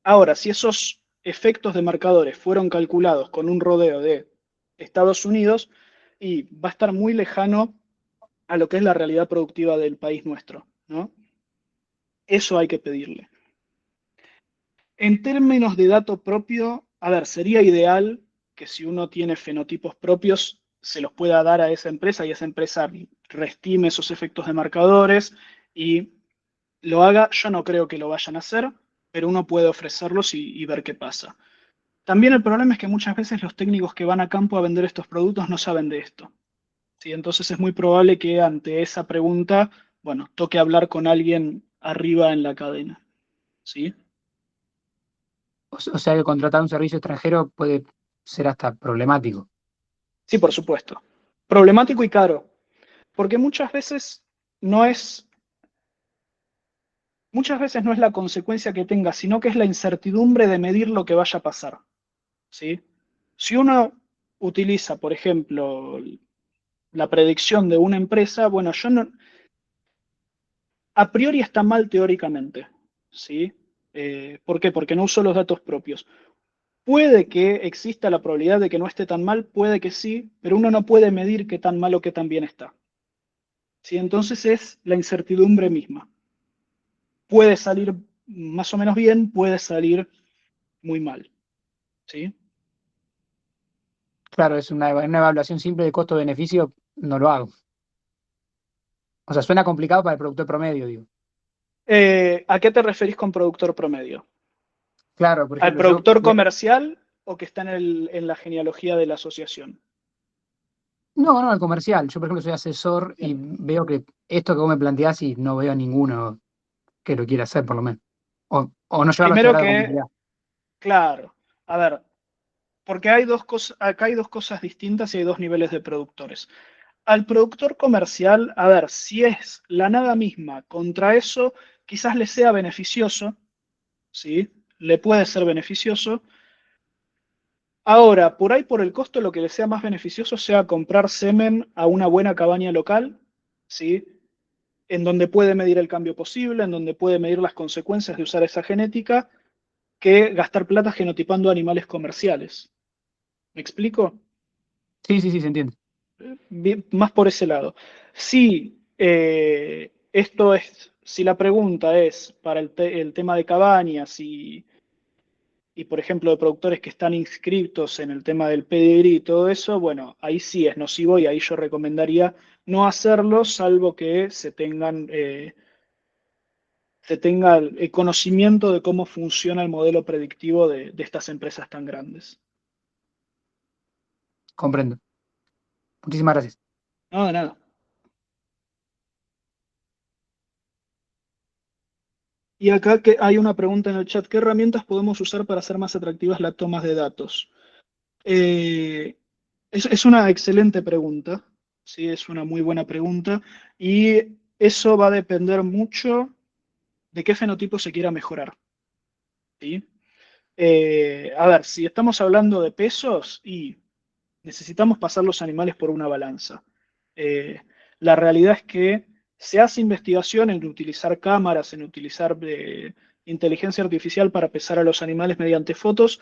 Ahora, si esos efectos de marcadores fueron calculados con un rodeo de Estados Unidos, y va a estar muy lejano a lo que es la realidad productiva del país nuestro, ¿no? Eso hay que pedirle. En términos de dato propio, a ver, sería ideal que si uno tiene fenotipos propios, se los pueda dar a esa empresa y esa empresa reestime esos efectos de marcadores y lo haga. Yo no creo que lo vayan a hacer, pero uno puede ofrecerlos y ver qué pasa. También el problema es que muchas veces los técnicos que van a campo a vender estos productos no saben de esto, ¿sí? Entonces es muy probable que ante esa pregunta, bueno, toque hablar con alguien arriba en la cadena, ¿sí? O sea que contratar un servicio extranjero puede ser hasta problemático. Sí, por supuesto. Problemático y caro, porque muchas veces no es la consecuencia que tenga, sino que es la incertidumbre de medir lo que vaya a pasar, ¿sí? Si uno utiliza, por ejemplo, la predicción de una empresa, bueno, yo no, a priori está mal teóricamente, ¿sí? ¿Por qué? Porque no uso los datos propios. Puede que exista la probabilidad de que no esté tan mal, puede que sí, pero uno no puede medir qué tan mal o qué tan bien está. ¿Sí? Entonces es la incertidumbre misma. Puede salir más o menos bien, puede salir muy mal. ¿Sí? Claro, es una evaluación simple de costo-beneficio, no lo hago. O sea, suena complicado para el productor promedio, digo. ¿A qué te referís con productor promedio? Claro, por ¿Al ejemplo, yo productor comercial o que está en la genealogía de la asociación? no, al comercial. Yo, por ejemplo, soy asesor y Bien. veo que esto que vos me planteás y no veo a ninguno que lo quiera hacer, por lo menos. O no llevarlo a ese Primero grado de que, complejidad. claro, a ver, porque hay dos cosas, acá hay dos cosas distintas y hay dos niveles de productores. Al productor comercial, a ver, si es la nada misma contra eso, quizás le sea beneficioso, ¿sí? Le puede ser beneficioso. Ahora, por ahí por el costo, lo que le sea más beneficioso sea comprar semen a una buena cabaña local, ¿sí? En donde puede medir el cambio posible, en donde puede medir las consecuencias de usar esa genética, que gastar plata genotipando animales comerciales. ¿Me explico? Sí, se entiende. Más por ese lado. Si si la pregunta es para el tema de cabañas y, por ejemplo, de productores que están inscritos en el tema del pedigrí y todo eso, bueno, ahí sí es nocivo y ahí yo recomendaría no hacerlo, salvo que se tenga el conocimiento de cómo funciona el modelo predictivo de estas empresas tan grandes. Comprendo. Muchísimas gracias. No, de nada. Y acá que hay una pregunta en el chat, ¿qué herramientas podemos usar para hacer más atractivas las tomas de datos? Eh, es una excelente pregunta, ¿sí? Es una muy buena pregunta y eso va a depender mucho de qué fenotipo se quiera mejorar, ¿sí? A ver, si estamos hablando de pesos y necesitamos pasar los animales por una balanza. Eh, la realidad es que se hace investigación en utilizar cámaras, en utilizar inteligencia artificial para pesar a los animales mediante fotos.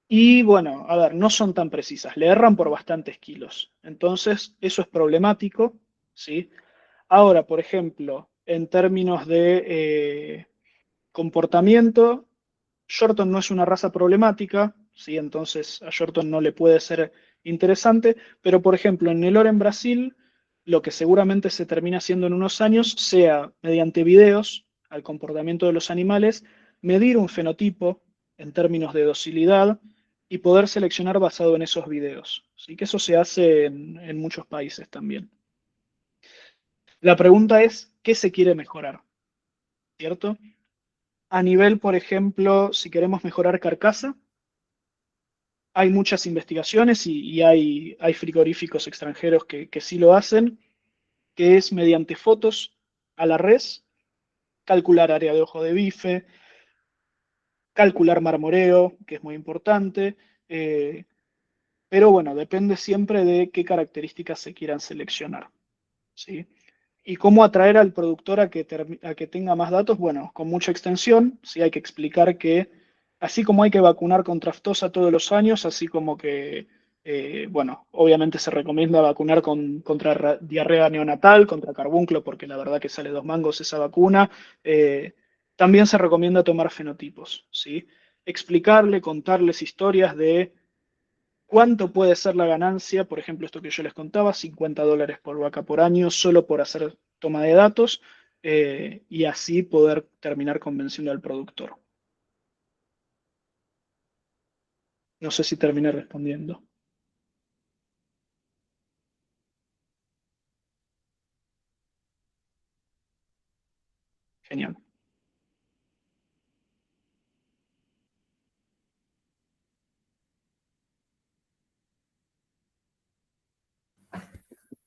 Y bueno, a ver, no son tan precisas, le erran por bastantes kilos. Entonces, eso es problemático, ¿sí? Ahora, por ejemplo, en términos de comportamiento, Shorton no es una raza problemática, ¿sí? Entonces a Shorton no le puede ser interesante, pero por ejemplo en Nelore en Brasil, lo que seguramente se termina haciendo en unos años sea mediante videos al comportamiento de los animales, medir un fenotipo en términos de docilidad y poder seleccionar basado en esos videos. ¿Sí? Que eso se hace en muchos países también. La pregunta es, ¿qué se quiere mejorar? ¿Cierto? A nivel, por ejemplo, si queremos mejorar carcasa, hay muchas investigaciones y hay frigoríficos extranjeros que sí lo hacen, que es mediante fotos a la res, calcular área de ojo de bife, calcular marmoreo, que es muy importante, eh, pero bueno, depende siempre de qué características se quieran seleccionar, ¿sí? ¿Y cómo atraer al productor a que tenga más datos? Bueno, con mucha extensión, sí hay que explicar que así como hay que vacunar contra aftosa todos los años, así como que, bueno, obviamente se recomienda vacunar contra diarrea neonatal, contra carbúnculo, porque la verdad que sale 2 mangos esa vacuna, también se recomienda tomar fenotipos, ¿sí? Explicarle, contarles historias de ¿cuánto puede ser la ganancia? Por ejemplo, esto que yo les contaba, $50 por vaca por año solo por hacer toma de datos y así poder terminar convenciendo al productor. No sé si terminé respondiendo. Genial.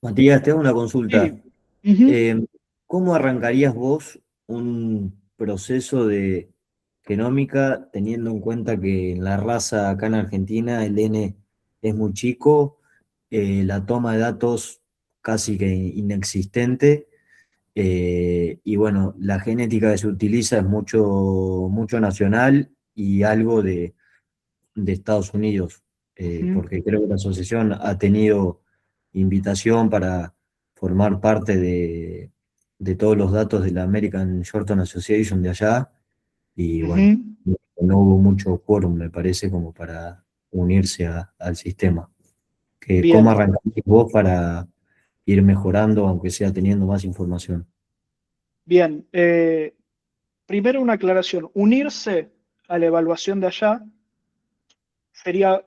Matías, te hago una consulta. Sí. Ujú. Eh, ¿Cómo arrancarías vos un proceso de genómica teniendo en cuenta que en la raza acá en Argentina el N es muy chico, la toma de datos casi que inexistente, y bueno, la genética que se utiliza es mucho nacional y algo de Estados Unidos, porque creo que la asociación ha tenido invitación para formar parte de todos los datos de la American Shorthand Association de allá, y bueno, Ujú. no hubo mucho quórum, me parece, como para unirse al sistema. ¿Cómo Bien, arrancaste vos para ir mejorando, aunque sea teniendo más información? bien. Primero una aclaración. Unirse a la evaluación de allá sería,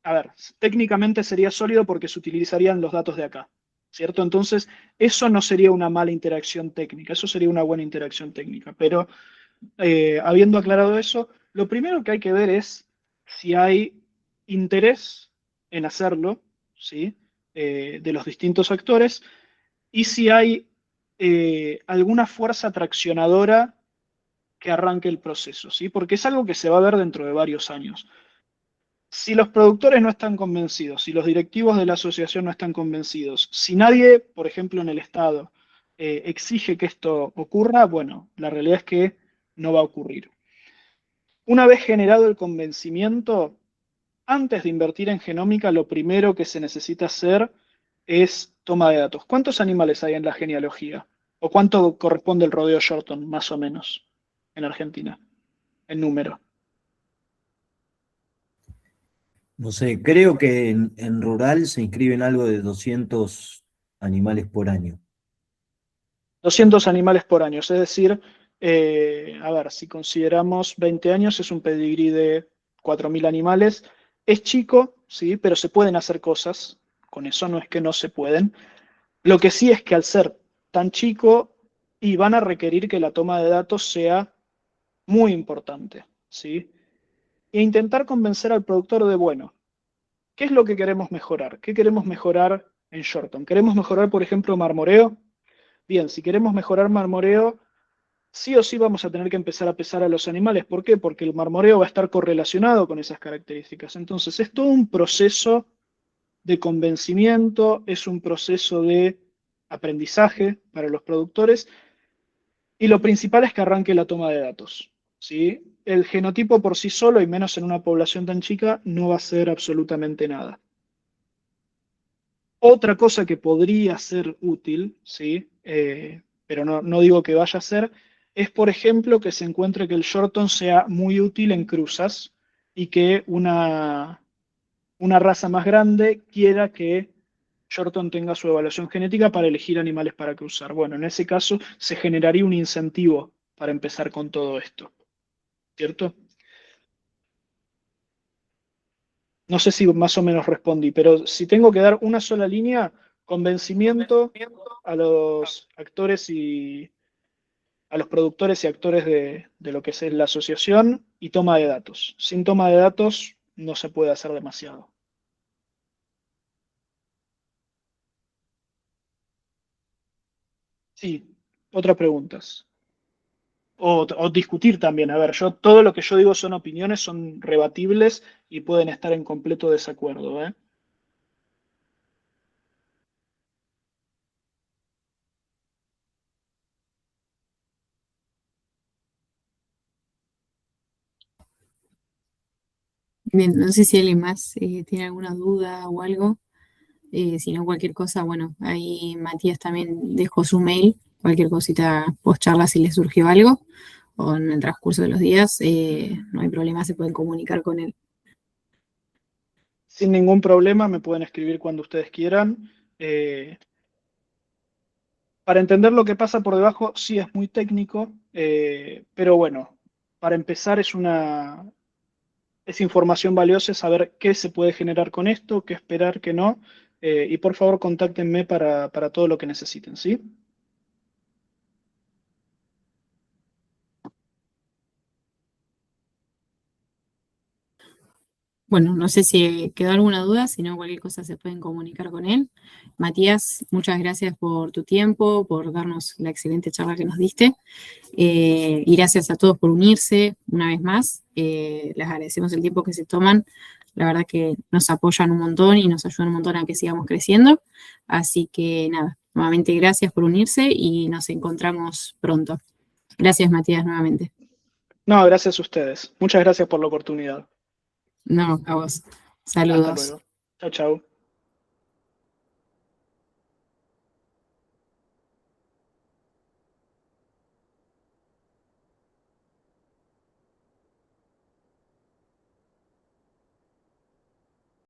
a ver, técnicamente sería sólido porque se utilizarían los datos de acá, ¿cierto? Entonces, eso no sería una mala interacción técnica, eso sería una buena interacción técnica. Pero habiendo aclarado eso, lo primero que hay que ver es si hay interés en hacerlo, ¿sí? De los distintos actores y si hay alguna fuerza traccionadora que arranque el proceso, ¿sí? Porque es algo que se va a ver dentro de varios años. Si los productores no están convencidos, si los directivos de la asociación no están convencidos, si nadie, por ejemplo, en el Estado, exige que esto ocurra, bueno, la realidad es que no va a ocurrir. Una vez generado el convencimiento, antes de invertir en genómica, lo primero que se necesita hacer es toma de datos. ¿Cuántos animales hay en la genealogía? ¿O cuánto corresponde el rodeo Shorton, más o menos, en Argentina, en número? No sé, creo que en rural se inscriben algo de 200 animales por año. 200 animales por año, es decir, a ver, si consideramos 20 años, es un pedigrí de 4.000 animales. Es chico, sí, pero se pueden hacer cosas. Con eso no es que no se pueden. Lo que sí es que al ser tan chico, y van a requerir que la toma de datos sea muy importante, ¿sí? E intentar convencer al productor de, bueno, ¿qué es lo que queremos mejorar? ¿Qué queremos mejorar en Shorton? ¿Queremos mejorar, por ejemplo, marmoreo? Bien, si queremos mejorar marmoreo, sí o sí vamos a tener que empezar a pesar a los animales. ¿Por qué? Porque el marmoreo va a estar correlacionado con esas características. Entonces, es todo un proceso de convencimiento, es un proceso de aprendizaje para los productores y lo principal es que arranque la toma de datos, ¿sí? El genotipo por sí solo, y menos en una población tan chica, no va a ser absolutamente nada. Otra cosa que podría ser útil, ¿sí? Pero no digo que vaya a ser, es por ejemplo que se encuentre que el Shorton sea muy útil en cruzas y que una raza más grande quiera que Shorton tenga su evaluación genética para elegir animales para cruzar. Bueno, en ese caso se generaría un incentivo para empezar con todo esto, ¿cierto? No sé si más o menos respondí, pero si tengo que dar una sola línea, convencimiento a los actores y a los productores y actores de lo que es la asociación y toma de datos. Sin toma de datos no se puede hacer demasiado. Sí, otras preguntas. O discutir también. A ver, todo lo que yo digo son opiniones, son rebatibles y pueden estar en completo desacuerdo, ¿eh? Bien, no sé si alguien más tiene alguna duda o algo. Si no, cualquier cosa, bueno, ahí Matías también dejó su mail. Cualquier cosita post charla si les surgió algo o en el transcurso de los días, no hay problema, se pueden comunicar con él. Sin ningún problema, me pueden escribir cuando ustedes quieran. Eh, para entender lo que pasa por debajo, sí es muy técnico, pero bueno, para empezar es información valiosa saber qué se puede generar con esto, qué esperar, qué no. Y por favor, contáctenme para todo lo que necesiten, ¿sí? Bueno, no sé si quedó alguna duda, si no, cualquier cosa se pueden comunicar con él. Matías, muchas gracias por tu tiempo, por darnos la excelente charla que nos diste. Y gracias a todos por unirse una vez más. Les agradecemos el tiempo que se toman la verdad que nos apoyan un montón y nos ayudan un montón a que sigamos creciendo. Así que nada, nuevamente gracias por unirse y nos encontramos pronto. Gracias, Matías, nuevamente. No, gracias a ustedes. Muchas gracias por la oportunidad. No, a vos. Hasta Saludos. luego. Chau, chau.